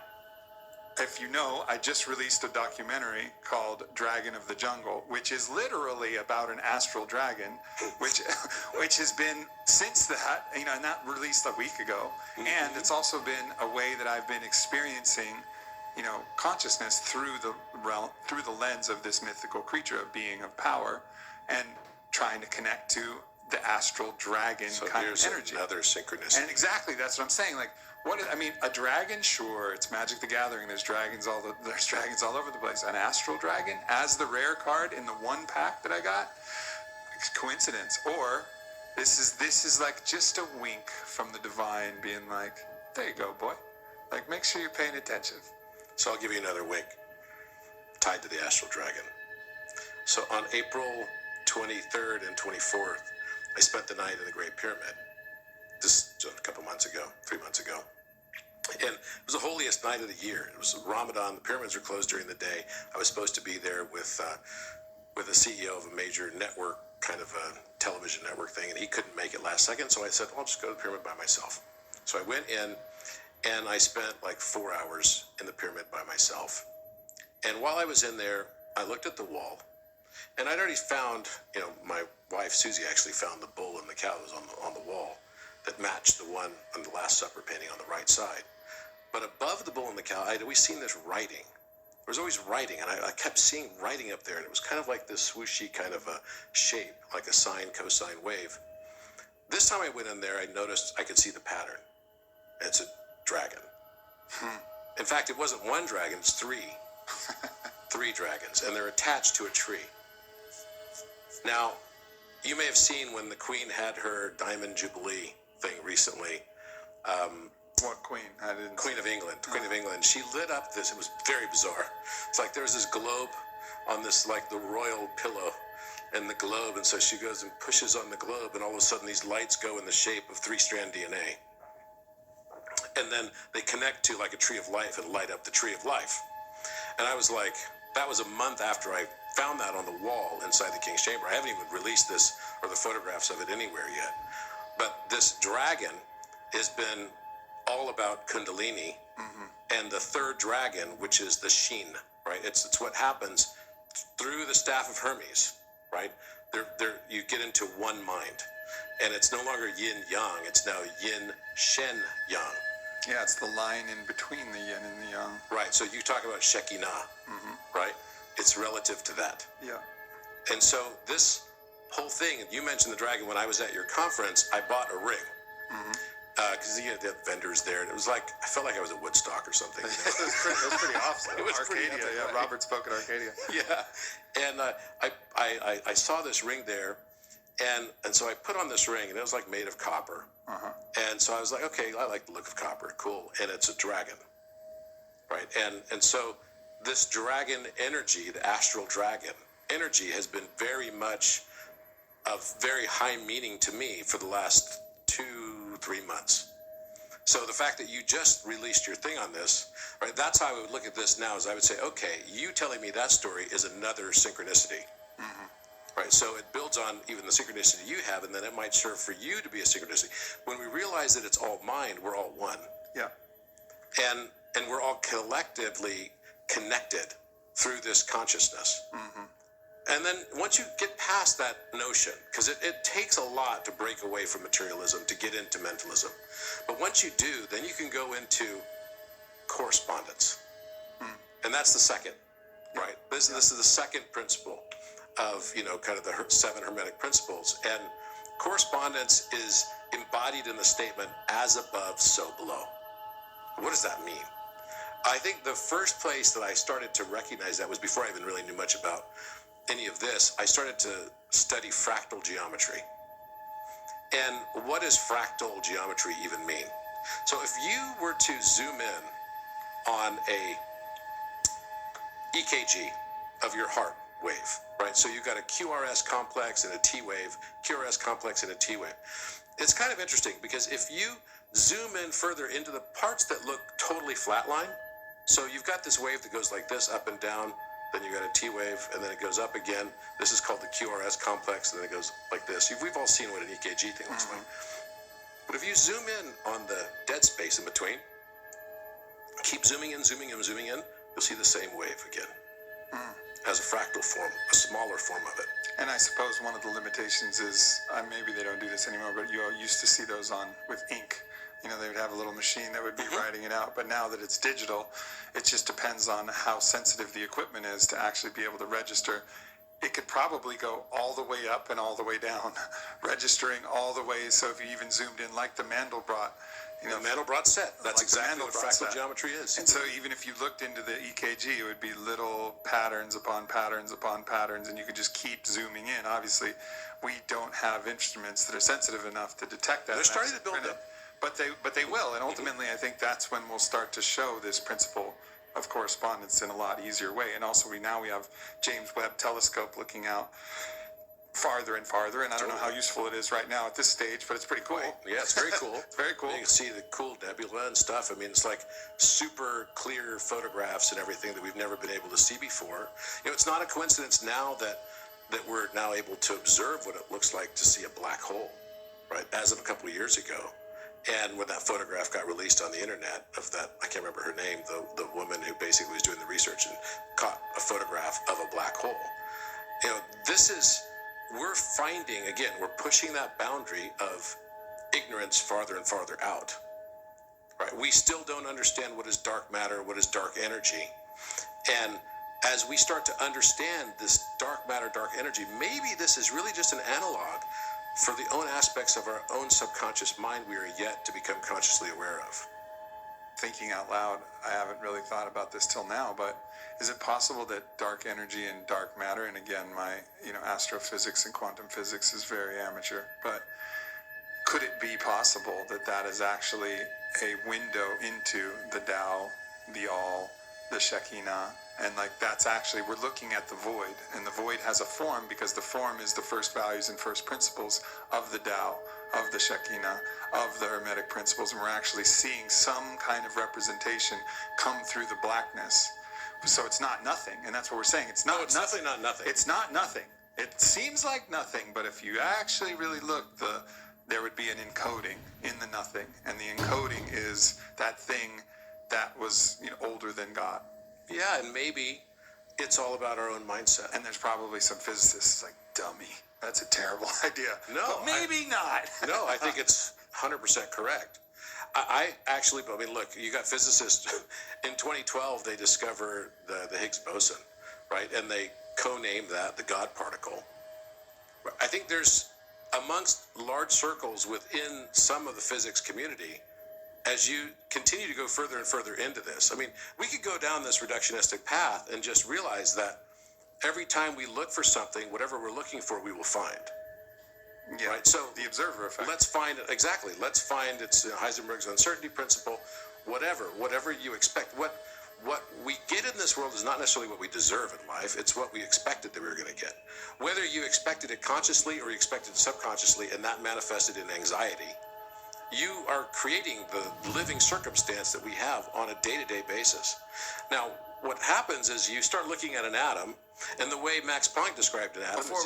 if you know, I just released a documentary called Dragon of the Jungle, which is literally about an astral dragon, which has been since that, and that released a week ago. And it's also been a way that I've been experiencing, consciousness through the lens of this mythical creature, a being of power, and trying to connect to the astral dragon kind of energy. Another synchronicity. And exactly, that's what I'm saying. Like, a dragon, sure, it's Magic the Gathering. There's dragons all over the place. An astral dragon as the rare card in the one pack that I got, coincidence, or this is like just a wink from the divine, being like, there you go, boy. Like, make sure you're paying attention. So I'll give you another wink tied to the astral dragon. So on April 23rd and 24th, I spent the night in the Great Pyramid. This a couple months ago, 3 months ago. And it was the holiest night of the year. It was Ramadan. The pyramids were closed during the day. I was supposed to be there with the CEO of a major network, kind of a television network thing, and he couldn't make it last second. So I said, I'll just go to the pyramid by myself. So I went in, and I spent like 4 hours in the pyramid by myself. And while I was in there, I looked at the wall, and I'd already found, my wife Susie actually found the bull and the cow that was on the wall that matched the one on the Last Supper painting on the right side. But above the bull and the cow, I'd always seen this writing. There was always writing, and I kept seeing writing up there, and it was kind of like this swooshy kind of a shape, like a sine, cosine wave. This time I went in there, I noticed I could see the pattern. It's a dragon. In fact, it wasn't one dragon, it's three. 3 dragons, and they're attached to a tree. Now, you may have seen when the Queen had her Diamond Jubilee thing recently. What queen? Queen of England. Queen of England. She lit up this. It was very bizarre. It's like there's this globe on this, like the royal pillow, and the globe. And so she goes and pushes on the globe, and all of a sudden these lights go in the shape of 3-strand DNA. And then they connect to like a tree of life and light up the tree of life. And I was like, that was a month after I found that on the wall inside the King's Chamber. I haven't even released this or the photographs of it anywhere yet. But this dragon has been all about Kundalini, and the third dragon, which is the Sheen, right? It's what happens through the staff of Hermes, right? You get into one mind, and it's no longer yin yang. It's now yin shen yang. Yeah, it's the line in between the yin and the yang. Right. So you talk about Shekinah, right? It's relative to that. Yeah. And so this whole thing, and you mentioned the dragon when I was at your conference, I bought a ring. Because you had vendors there, and it was like, I felt like I was at Woodstock or something. It was pretty awesome. It was Arcadia, pretty epic, yeah. right? Robert spoke at Arcadia. Yeah. And I saw this ring there, and so I put on this ring, and it was like made of copper. And so I was like, okay, I like the look of copper, cool. And it's a dragon, right? And so this dragon energy, the astral dragon energy, has been very much of very high meaning to me for the last 2-3 months. So the fact that you just released your thing on this, right, that's how I would look at this now, is I would say, okay, you telling me that story is another synchronicity. Right, so it builds on even the synchronicity you have, and then it might serve for you to be a synchronicity. When we realize that it's all mind, we're all one. Yeah. And we're all collectively connected through this consciousness. And then once you get past that notion, because it takes a lot to break away from materialism to get into mentalism. But once you do, then you can go into correspondence. And that's the second, right? This is the second principle. of, kind of the 7 Hermetic principles. And correspondence is embodied in the statement, as above, so below. What does that mean? I think the first place that I started to recognize that was before I even really knew much about any of this. I started to study fractal geometry. And what does fractal geometry even mean? So if you were to zoom in on a EKG of your heart wave, right? So you've got a QRS complex and a T wave, QRS complex and a T wave. It's kind of interesting because if you zoom in further into the parts that look totally flatline, so you've got this wave that goes like this, up and down, then you've got a T wave, and then it goes up again. This is called the QRS complex, and then it goes like this. We've all seen what an EKG thing looks like. But if you zoom in on the dead space in between, keep zooming in, you'll see the same wave again. As a fractal form, a smaller form of it. And I suppose one of the limitations is, maybe they don't do this anymore, but you all used to see those with ink. They would have a little machine that would be writing it out. But now that it's digital, it just depends on how sensitive the equipment is to actually be able to register. It could probably go all the way up and all the way down, registering all the way. So if you even zoomed in, like the Mandelbrot, the Mandelbrot set. That's like exactly what fractal geometry is. And so even if you looked into the EKG, it would be little patterns upon patterns upon patterns, and you could just keep zooming in. Obviously, we don't have instruments that are sensitive enough to detect that. They're starting to build them. But they will, and ultimately I think that's when we'll start to show this principle of correspondence in a lot easier way. And also we have James Webb Telescope looking out farther and farther, and I don't know how useful it is right now at this stage, but it's pretty cool. Yeah, it's very cool. It's very cool. You can see the cool nebula and stuff. I mean, it's like super clear photographs and everything that we've never been able to see before. It's not a coincidence now that we're now able to observe what it looks like to see a black hole, right? As of a couple of years ago. And when that photograph got released on the internet of that, I can't remember her name, the woman who basically was doing the research and caught a photograph of a black hole. We're finding, again, we're pushing that boundary of ignorance farther and farther out. Right? We still don't understand what is dark matter, what is dark energy. And as we start to understand this dark matter, dark energy, maybe this is really just an analog for the own aspects of our own subconscious mind we are yet to become consciously aware of. Thinking out loud, I haven't really thought about this till now, but is it possible that dark energy and dark matter, and again, my astrophysics and quantum physics is very amateur, but could it be possible that is actually a window into the Tao, the All, the Shekinah, and that's actually, we're looking at the void, and the void has a form because the form is the first values and first principles of the Tao, of the Shekinah, of the Hermetic principles, and we're actually seeing some kind of representation come through the blackness. So it's not nothing, and that's what we're saying. It's definitely not nothing. It's not nothing. It seems like nothing, but if you actually really look, there would be an encoding in the nothing, and the encoding is that thing that was older than God. Yeah, and maybe it's all about our own mindset. And there's probably some physicists like, dummy, that's a terrible idea. No, but maybe not. No, I think it's 100% correct. I mean, look, you got physicists. In 2012, they discovered the Higgs boson, right? And they co-named that the God particle. I think there's, amongst large circles within some of the physics community, as you continue to go further and further into this, I mean, we could go down this reductionistic path and just realize that every time we look for something, whatever we're looking for, we will find. Yeah, right? So the observer effect. Let's find it, exactly. Let's find it's Heisenberg's uncertainty principle, whatever you expect. What we get in this world is not necessarily what we deserve in life. It's what we expected that we were going to get. Whether you expected it consciously or you expected it subconsciously, and that manifested in anxiety, you are creating the living circumstance that we have on a day-to-day basis. Now, what happens is you start looking at an atom, and the way Max Planck described an atom. Before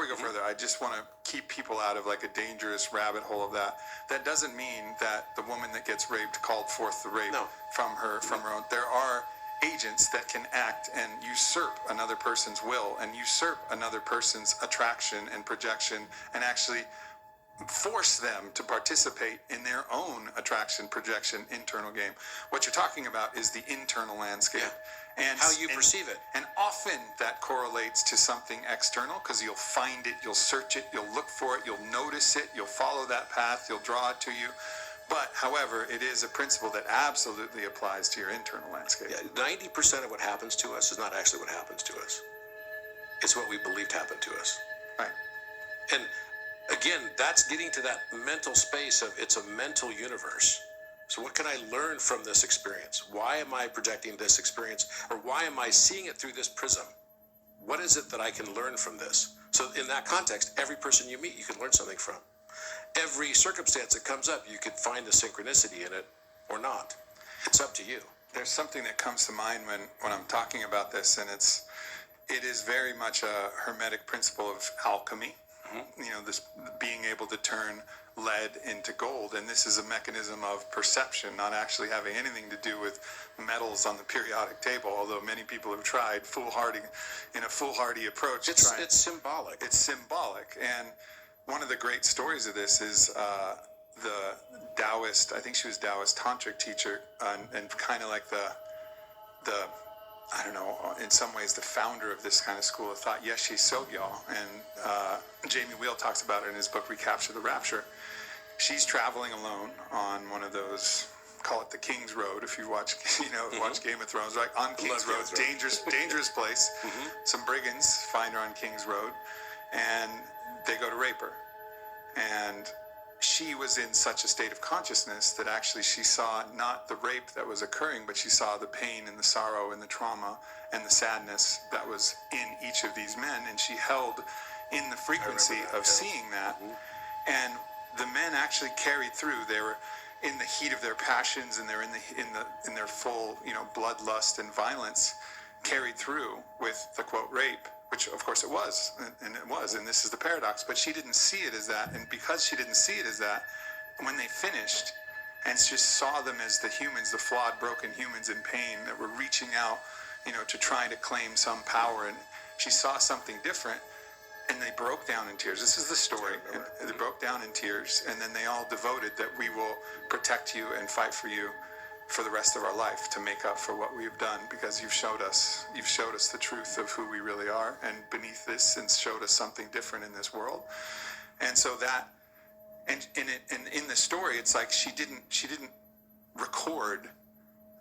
we go further, I just want to keep people out of like a dangerous rabbit hole of that. That doesn't mean that the woman that gets raped called forth the rape from her own. There are agents that can act and usurp another person's will and usurp another person's attraction and projection and actually force them to participate in their own attraction, projection, internal game. What you're talking about is the internal landscape. Yeah. And how you perceive it. And often that correlates to something external, because you'll find it, you'll search it, you'll look for it, you'll notice it, you'll follow that path, you'll draw it to you. But, however, it is a principle that absolutely applies to your internal landscape. Yeah, 90% of what happens to us is not actually what happens to us. It's what we believed happened to us. Right. And again, that's getting to that mental space of it's a mental universe. So what can I learn from this experience? Why am I projecting this experience? Or why am I seeing it through this prism? What is it that I can learn from this? So in that context, every person you meet, you can learn something from. Every circumstance that comes up, you can find the synchronicity in it or not. It's up to you. There's something that comes to mind when I'm talking about this, and it is very much a Hermetic principle of alchemy. You know, this being able to turn lead into gold, and this is a mechanism of perception, not actually having anything to do with metals on the periodic table, although many people have tried in a foolhardy approach. It's symbolic. It's symbolic. And one of the great stories of this is the Taoist, I think she was Taoist tantric teacher, and kind of like the I don't know, in some ways the founder of this kind of school of thought, Yeshe Sogyal. And Jamie Wheel talks about it in his book, Recapture the Rapture. She's traveling alone on one of those, call it the King's Road, if you watch, watch Game of Thrones, right? On King's Road, dangerous place. Some brigands find her on King's Road, and they go to rape her. And she was in such a state of consciousness that actually she saw not the rape that was occurring, but she saw the pain and the sorrow and the trauma and the sadness that was in each of these men. And she held in the frequency of seeing that. And the men actually carried through. They were in the heat of their passions, and they're in their full, bloodlust and violence, carried through with the quote rape, which of course it was, and this is the paradox, but she didn't see it as that. And because she didn't see it as that, when they finished and just saw them as the humans, the flawed, broken humans in pain that were reaching out, to try to claim some power, and she saw something different, and they broke down in tears. This is the story. And they broke down in tears, and then they all devoted that we will protect you and fight for you for the rest of our life to make up for what we have done, because you've showed us the truth of who we really are, and beneath this, and showed us something different in this world. And so that, and in the story, it's like she didn't record,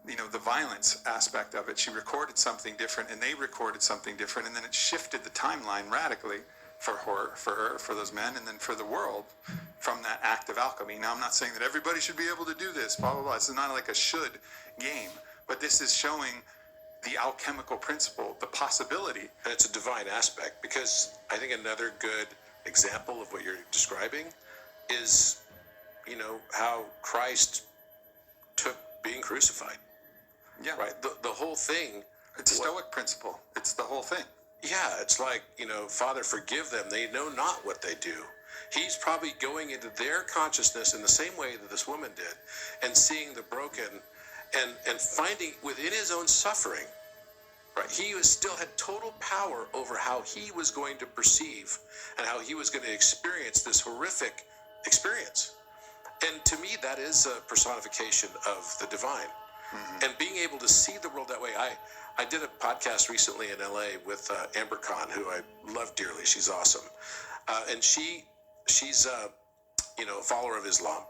the violence aspect of it. She recorded something different, and they recorded something different, and then it shifted the timeline radically for her, for those men, and then for the world, from that act of alchemy. Now, I'm not saying that everybody should be able to do this, blah, blah, blah. It's not like a should game, but this is showing the alchemical principle, the possibility. And it's a divine aspect, because I think another good example of what you're describing is, how Christ took being crucified. Yeah. Right? The whole thing. It's Stoic principle. It's the whole thing. Yeah, it's like, Father, forgive them. They know not what they do. He's probably going into their consciousness in the same way that this woman did, and seeing the broken, and finding within his own suffering, right? He still had total power over how he was going to perceive and how he was going to experience this horrific experience. And to me, that is a personification of the divine. And being able to see the world that way. I did a podcast recently in LA with Amber Khan, who I love dearly. She's awesome. And she's a follower of Islam.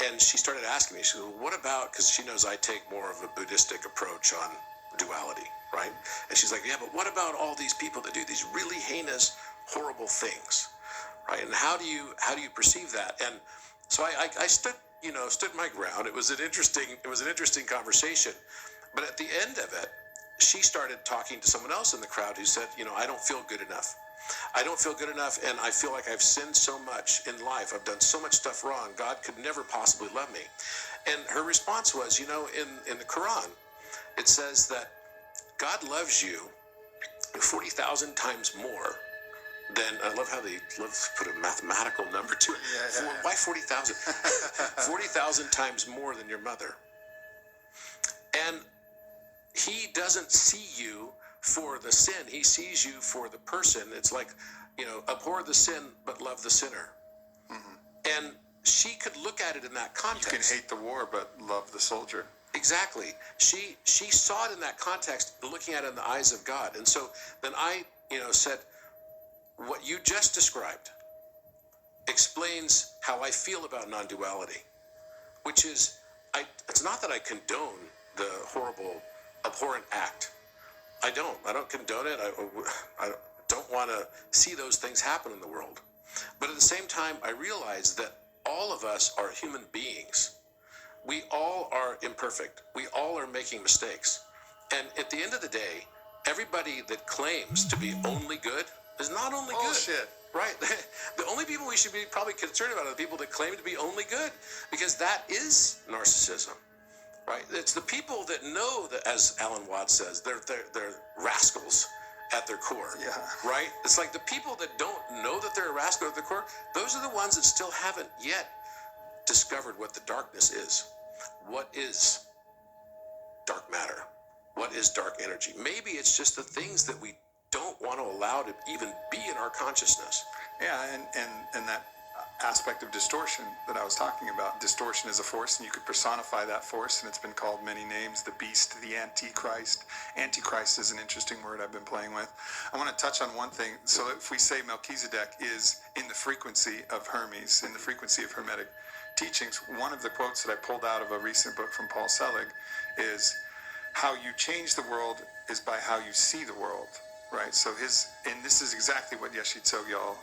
And she started asking me, she said, what about, because she knows I take more of a Buddhistic approach on duality, right? And she's like, yeah, but what about all these people that do these really heinous, horrible things, right? And how do you perceive that? And so I stood my ground. It was an interesting conversation. But at the end of it, she started talking to someone else in the crowd who said, I don't feel good enough. I don't feel good enough, and I feel like I've sinned so much in life. I've done so much stuff wrong. God could never possibly love me. And her response was, in the Quran, it says that God loves you 40,000 times more than, I love how they love to put a mathematical number to it. Yeah. Why 40,000? 40,000 times more than your mother. And he doesn't see you for the sin. He sees you for the person. It's like, abhor the sin, but love the sinner. And she could look at it in that You context. can hate the war, but love the soldier. Exactly. She saw it in that context, looking at it in the eyes of God. And so then I, said, what you just described explains how I feel about non-duality, which is, it's not that I condone the horrible, abhorrent act. I don't condone it. I don't want to see those things happen in the world. But at the same time, I realize that all of us are human beings. We all are imperfect. We all are making mistakes. And at the end of the day, everybody that claims to be only good is not only good. Bullshit. Right? The only people we should be probably concerned about are the people that claim to be only good, because that is narcissism. Right? It's the people that know that, as Alan Watts says, they're rascals at their core. Yeah. Right? It's like the people that don't know that they're a rascal at their core, those are the ones that still haven't yet discovered what the darkness is. What is dark matter? What is dark energy? Maybe it's just the things that we don't want to allow to even be in our consciousness. Yeah, and that aspect of distortion that I was talking about. Distortion is a force, and you could personify that force, and it's been called many names: the beast, the antichrist. Antichrist is an interesting word I've been playing with. I want to touch on one thing. So if we say Melchizedek is in the frequency of Hermes, in the frequency of Hermetic teachings, one of the quotes that I pulled out of a recent book from Paul Selig is, how you change the world is by how you see the world, right? So and this is exactly what Yeshit Tzogyal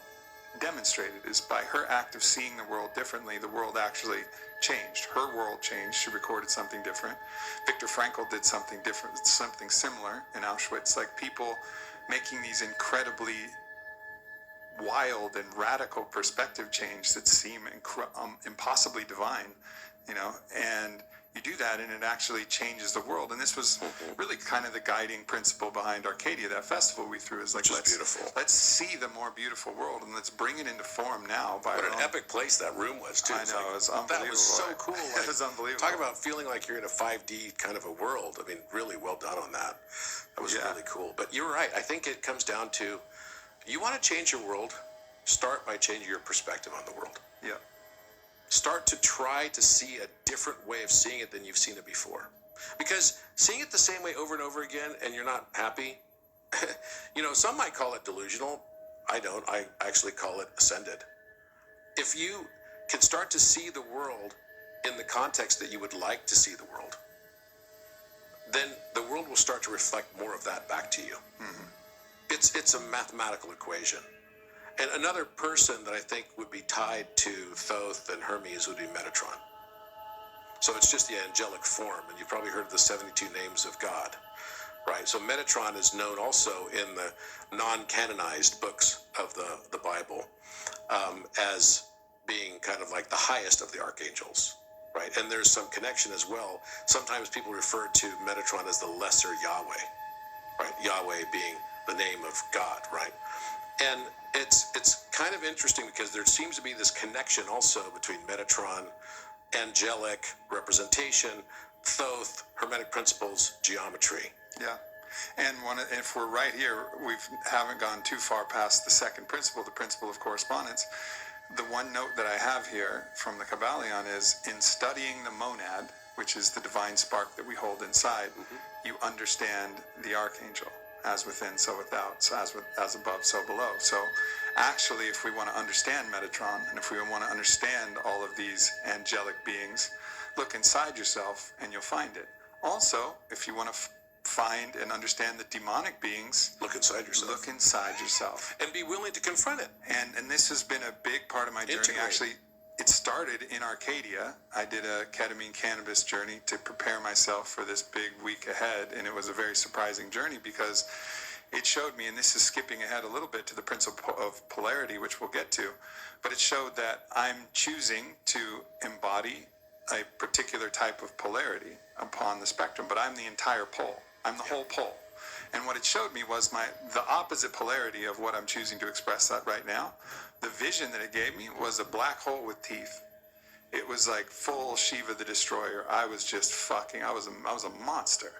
demonstrated, is by her act of seeing the world differently, the world actually changed. Her world changed. She recorded something different. Viktor Frankl did something different, something similar in Auschwitz. Like, people making these incredibly wild and radical perspective change that seem impossibly divine, and you do that and it actually changes the world. And this was really kind of the guiding principle behind Arcadia, that festival we threw, is like, let's see the more beautiful world, and let's bring it into form now. What an epic place that room was, too. I know, it was unbelievable. That was so cool. It was unbelievable. Talk about feeling like you're in a 5D kind of a world. I mean, really well done on that. That was really cool. But you're right. I think it comes down to, you want to change your world, start by changing your perspective on the world. Yeah. Start to try to see a different way of seeing it than you've seen it before. Because seeing it the same way over and over again and you're not happy, some might call it delusional. I don't. I actually call it ascended. If you can start to see the world in the context that you would like to see the world, then the world will start to reflect more of that back to you. Mm-hmm. It's a mathematical equation. And another person that I think would be tied to Thoth and Hermes would be Metatron. So it's just the angelic form, and you've probably heard of the 72 names of God, right? So Metatron is known also in the non-canonized books of the Bible as being kind of like the highest of the archangels, right? And there's some connection as well. Sometimes people refer to Metatron as the lesser Yahweh, right? Yahweh being the name of God, right? And it's kind of interesting because there seems to be this connection also between Metatron, angelic representation, Thoth, Hermetic principles, geometry. Yeah. And if we're right here, we haven't gone too far past the second principle, the principle of correspondence. The one note that I have here from the Kabbalion is, in studying the monad, which is the divine spark that we hold inside, you understand the archangel. As within, so without. So as above, so below. So actually, if we want to understand Metatron, and if we want to understand all of these angelic beings, look inside yourself and you'll find it. Also, if you want to find and understand the demonic beings, look inside yourself. Look inside yourself. And be willing to confront it. And this has been a big part of my journey. Actually, it started in Arcadia. I did a ketamine cannabis journey to prepare myself for this big week ahead, and it was a very surprising journey because it showed me, and this is skipping ahead a little bit to the principle of polarity, which we'll get to, but it showed that I'm choosing to embody a particular type of polarity upon the spectrum, but I'm the entire pole. I'm the whole pole. And what it showed me was the opposite polarity of what I'm choosing to express that right now. The vision that it gave me was a black hole with teeth. It was like full Shiva the Destroyer. I was just I was a monster.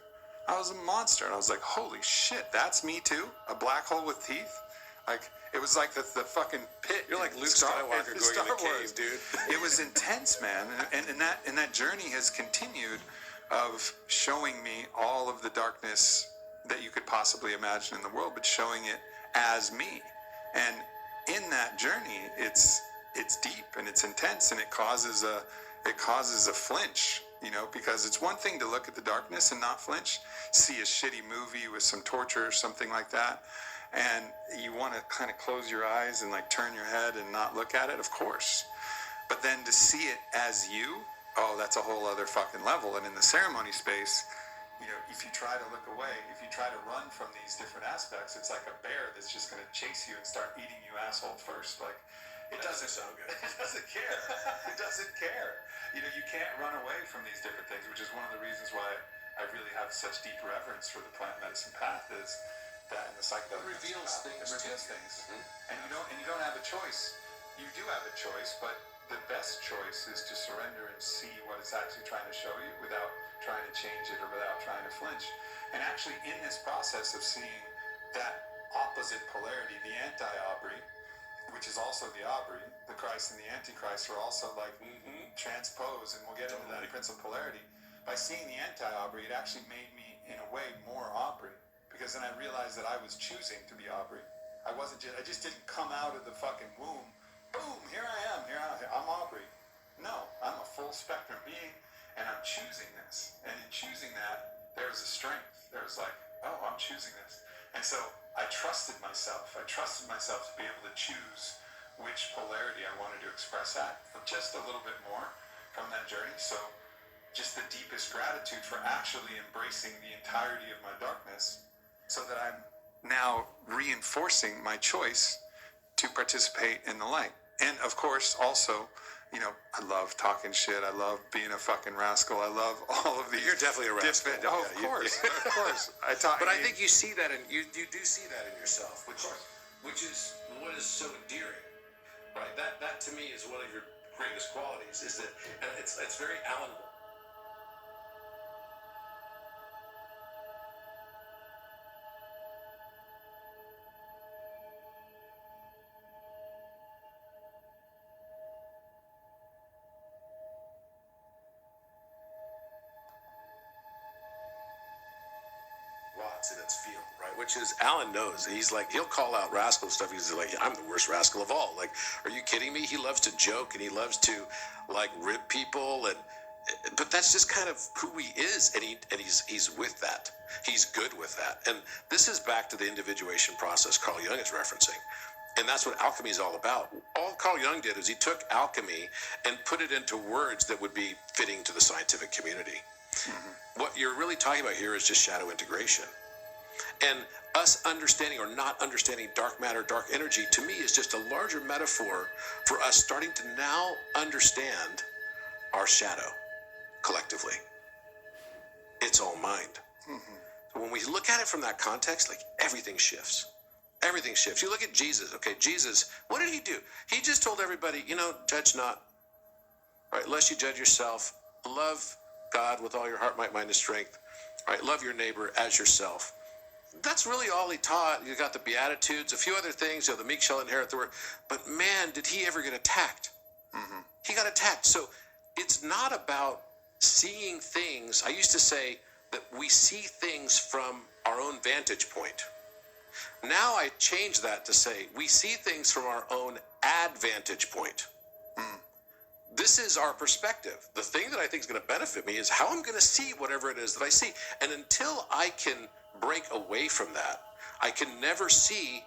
I was a monster. And I was like, holy shit, that's me too? A black hole with teeth? Like, it was like the fucking pit. You're like in Luke Star Skywalker going Star in the Wars. cave, dude. It was intense, man. And that journey has continued of showing me all of the darkness that you could possibly imagine in the world, but showing it as me. And in that journey, it's deep and it's intense, and it causes a flinch, because it's one thing to look at the darkness and not flinch, see a shitty movie with some torture or something like that, and you want to kind of close your eyes and like turn your head and not look at it, of course. But then to see it as you, oh, that's a whole other fucking level. And in the ceremony space, if you try to look away, if you try to run from these different aspects, it's like a bear that's just going to chase you and start eating you asshole first. Like, it doesn't sound good. It doesn't care. It doesn't care. You can't run away from these different things, which is one of the reasons why I really have such deep reverence for the plant medicine path, is that in the psychedelic it reveals path, things. It reveals things. Mm-hmm. And you don't have a choice. You do have a choice, but the best choice is to surrender and see what it's actually trying to show you without trying to change it or without trying to flinch. And actually, in this process of seeing that opposite polarity, the anti-Aubrey, which is also the Aubrey, the Christ and the Antichrist are also like transposed, and we'll get into that in Prince of Polarity. By seeing the anti-Aubrey, it actually made me, in a way, more Aubrey, because then I realized that I was choosing to be Aubrey. I just didn't come out of the fucking womb, boom, here I am, I'm Aubrey. No, I'm a full spectrum being, and I'm choosing this. And in choosing that, there's a strength. There's like, oh, I'm choosing this. And so I trusted myself. I trusted myself to be able to choose which polarity I wanted to express at, just a little bit more from that journey. So just the deepest gratitude for actually embracing the entirety of my darkness, so that I'm now reinforcing my choice to participate in the light. And of course, also, I love talking shit. I love being a fucking rascal. I love all of these. You're definitely a rascal. Oh, of course, of course. But I think you see that, and you do see that in yourself, which is what is so endearing, right? That to me is one of your greatest qualities. Is that, and it's very Alan. In its field, right? Which is, Alan knows. He's like, he'll call out rascal stuff. He's like, I'm the worst rascal of all. Like, are you kidding me? He loves to joke, and he loves to like rib people, but that's just kind of who he is, and he's with that. He's good with that. And this is back to the individuation process Carl Jung is referencing. And that's what alchemy is all about. All Carl Jung did is he took alchemy and put it into words that would be fitting to the scientific community. Mm-hmm. What you're really talking about here is just shadow integration. And us understanding or not understanding dark matter, dark energy, to me is just a larger metaphor for us starting to now understand our shadow collectively. It's all mind. Mm-hmm. So when we look at it from that context, like everything shifts. Everything shifts. You look at Jesus. Okay, Jesus, what did he do? He just told everybody, judge not. Right? Unless you judge yourself, love God with all your heart, might, mind, and strength. Right? Love your neighbor as yourself. That's really all he taught. You got the Beatitudes, a few other things, the meek shall inherit the word. But man, did he ever get attacked? Mm-hmm. He got attacked. So it's not about seeing things. I used to say that we see things from our own vantage point. Now I change that to say we see things from our own advantage point. Mm. This is our perspective. The thing that I think is going to benefit me is how I'm going to see whatever it is that I see. And until I can break away from that, I can never see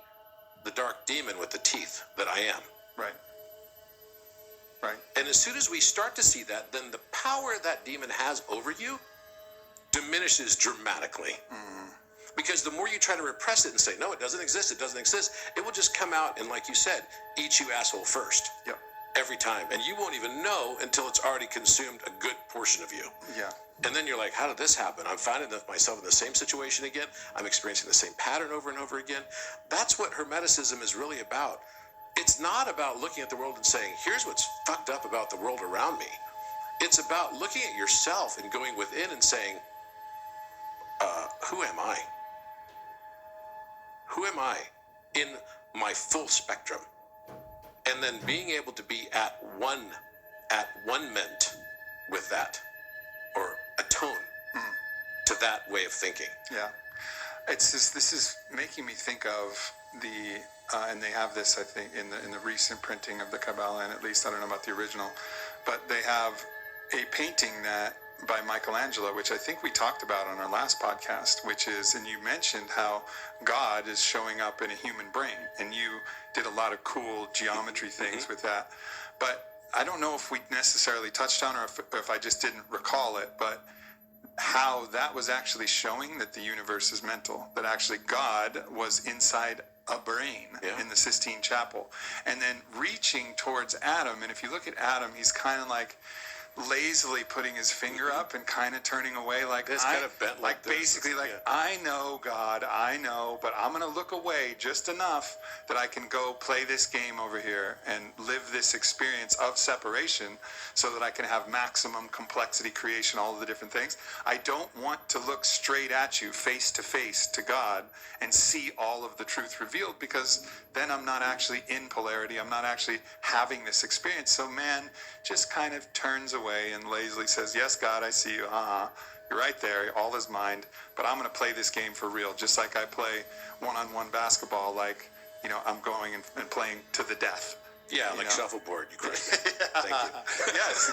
the dark demon with the teeth that I am. Right. And as soon as we start to see that, then the power that demon has over you diminishes dramatically. Mm. Because the more you try to repress it and say, no, it doesn't exist, it will just come out and, like you said, eat you asshole first. Yep. Every time. And you won't even know until it's already consumed a good portion of you. Yeah. And then you're like, how did this happen? I'm finding myself in the same situation again. I'm experiencing the same pattern over and over again. That's what Hermeticism is really about. It's not about looking at the world and saying, here's what's fucked up about the world around me. It's about looking at yourself and going within and saying, who am I? Who am I? in my full spectrum. And then being able to be at one ment with that, or atone to that way of thinking. Yeah. It's just, this is making me think of the and they have this, I think, in the recent printing of the Kabbalah, and at least I don't know about the original, but they have a painting that by Michelangelo, which I think we talked about on our last podcast, which is, and you mentioned how God is showing up in a human brain, and you did a lot of cool geometry things with that. But I don't know if we necessarily touched on, or if I just didn't recall it, but how that was actually showing that the universe is mental, that actually God was inside a brain in the Sistine Chapel, and then reaching towards Adam. And if you look at Adam, he's kind of like lazily putting his finger up and kind of turning away, like it's kind of bent like this. Basically like, I know, God, I know, but I'm going to look away just enough that I can go play this game over here and live this experience of separation so that I can have maximum complexity creation, all of the different things. I don't want to look straight at you face to face to God and see all of the truth revealed, because then I'm not actually in polarity. I'm not actually having this experience. So man just kind of turns away and lazily says, yes, God, I see you. You're right there. All is mind. But I'm going to play this game for real. Just like I play one-on-one basketball, like, you know, I'm going and playing to the death. Yeah, like shuffleboard. You correct me. Thank you. Yes,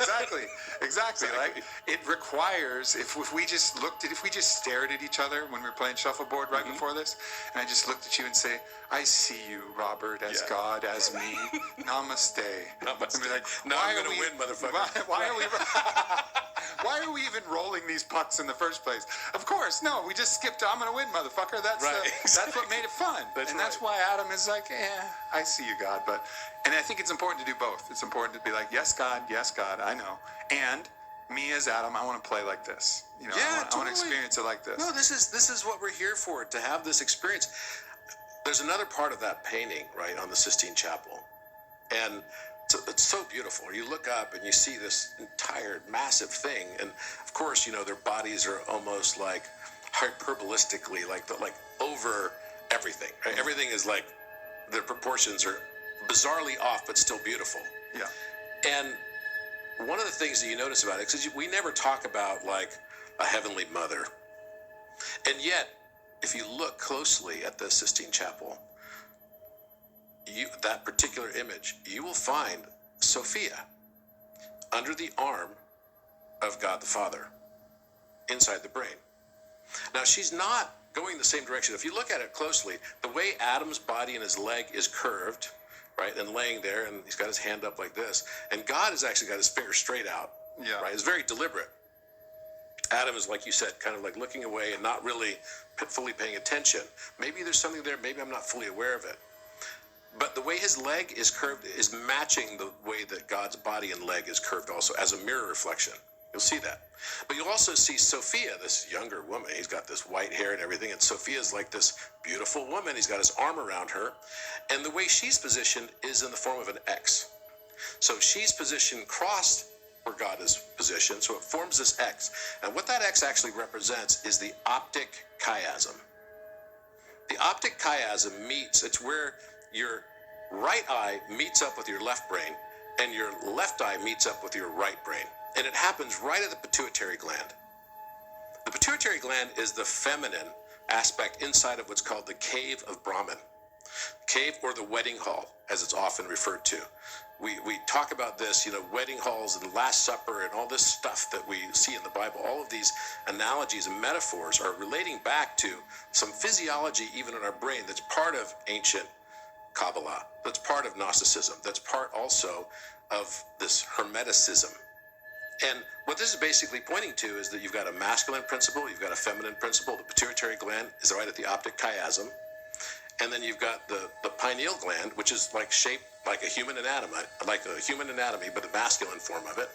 exactly. Like, it requires, if we just stared at each other when we were playing shuffleboard right before this, and I just looked at you and say, I see you, Robert, as God, as me. Namaste. Namaste. And be like, now I'm going to win, motherfucker. Why are we even rolling these pucks in the first place? Of course, no, we just skipped, I'm going to win, motherfucker. That's what made it fun. That's why Adam is like, I see you, God. And I think it's important to do both. It's important to be like, yes, God, I know. And me as Adam, I want to play like this. You know, I want to experience it like this. No, this is what we're here for, to have this experience. There's another part of that painting, right, on the Sistine Chapel. And it's so beautiful. You look up and you see this entire massive thing. And of course, you know, their bodies are almost like hyperbolistically, like over everything. Right? Everything is like, their proportions are bizarrely off, but still beautiful. Yeah. And one of the things that you notice about it, because we never talk about like a heavenly mother. And yet, if you look closely at the Sistine Chapel, that particular image, you will find Sophia under the arm of God the Father, inside the brain. Now, she's not going the same direction. If you look at it closely, the way Adam's body and his leg is curved, right, and laying there, and he's got his hand up like this, and God has actually got his finger straight out. Yeah. Right? It's very deliberate. Adam is, like you said, kind of like looking away and not really fully paying attention. Maybe there's something there, maybe I'm not fully aware of it. But the way his leg is curved is matching the way that God's body and leg is curved also, as a mirror reflection. You'll see that. But you'll also see Sophia, this younger woman. He's got this white hair and everything, and Sophia's like this beautiful woman. He's got his arm around her. And the way she's positioned is in the form of an X. So she's positioned crossed where God is positioned, so it forms this X. And what that X actually represents is the optic chiasm. The optic chiasm it's where your right eye meets up with your left brain, and your left eye meets up with your right brain. And it happens right at the pituitary gland. The pituitary gland is the feminine aspect inside of what's called the cave of Brahman. Cave, or the wedding hall, as it's often referred to. We talk about this, you know, wedding halls and Last Supper and all this stuff that we see in the Bible. All of these analogies and metaphors are relating back to some physiology even in our brain that's part of ancient Kabbalah, that's part of Gnosticism, that's part also of this Hermeticism. And what this is basically pointing to is that you've got a masculine principle, you've got a feminine principle. The pituitary gland is right at the optic chiasm. And then you've got the pineal gland, which is like shaped like a human anatomy, but the masculine form of it.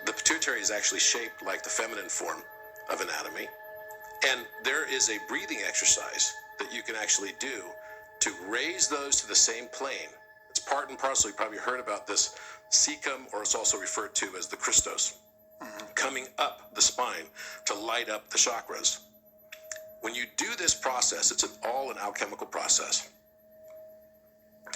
The pituitary is actually shaped like the feminine form of anatomy. And there is a breathing exercise that you can actually do to raise those to the same plane. It's part and parcel. You probably heard about this cecum, or it's also referred to as the Christos, coming up the spine to light up the chakras. When you do this process, it's all an alchemical process.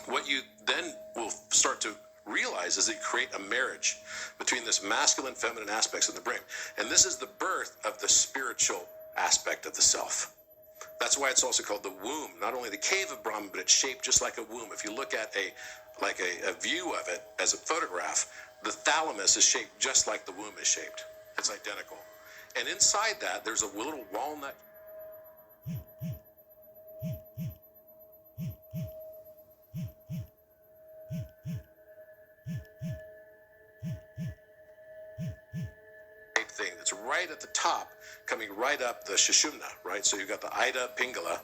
what you then will start to realize is that you create a marriage between this masculine, feminine aspects in the brain. And this is the birth of the spiritual aspect of the self. That's why it's also called the womb, not only the cave of Brahma, but it's shaped just like a womb. If you look at a view of it as a photograph, the thalamus is shaped just like the womb is shaped. It's identical. And inside that, there's a little walnut thing that's right at the top, coming right up the Sushumna, right? So you've got the Ida Pingala,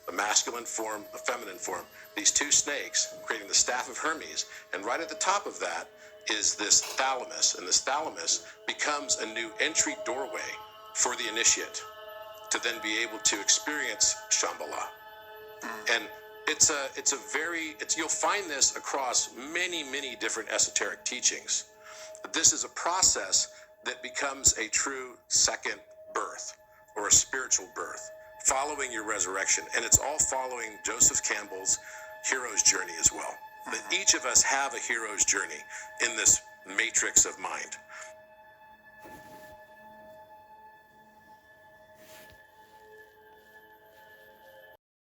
the masculine form, the feminine form, these two snakes creating the staff of Hermes, and right at the top of that is this thalamus, and this thalamus becomes a new entry doorway for the initiate to then be able to experience Shambhala. And you'll find this across many, many different esoteric teachings. But this is a process that becomes a true second birth or a spiritual birth following your resurrection. And it's all following Joseph Campbell's hero's journey as well. That each of us have a hero's journey in this matrix of mind.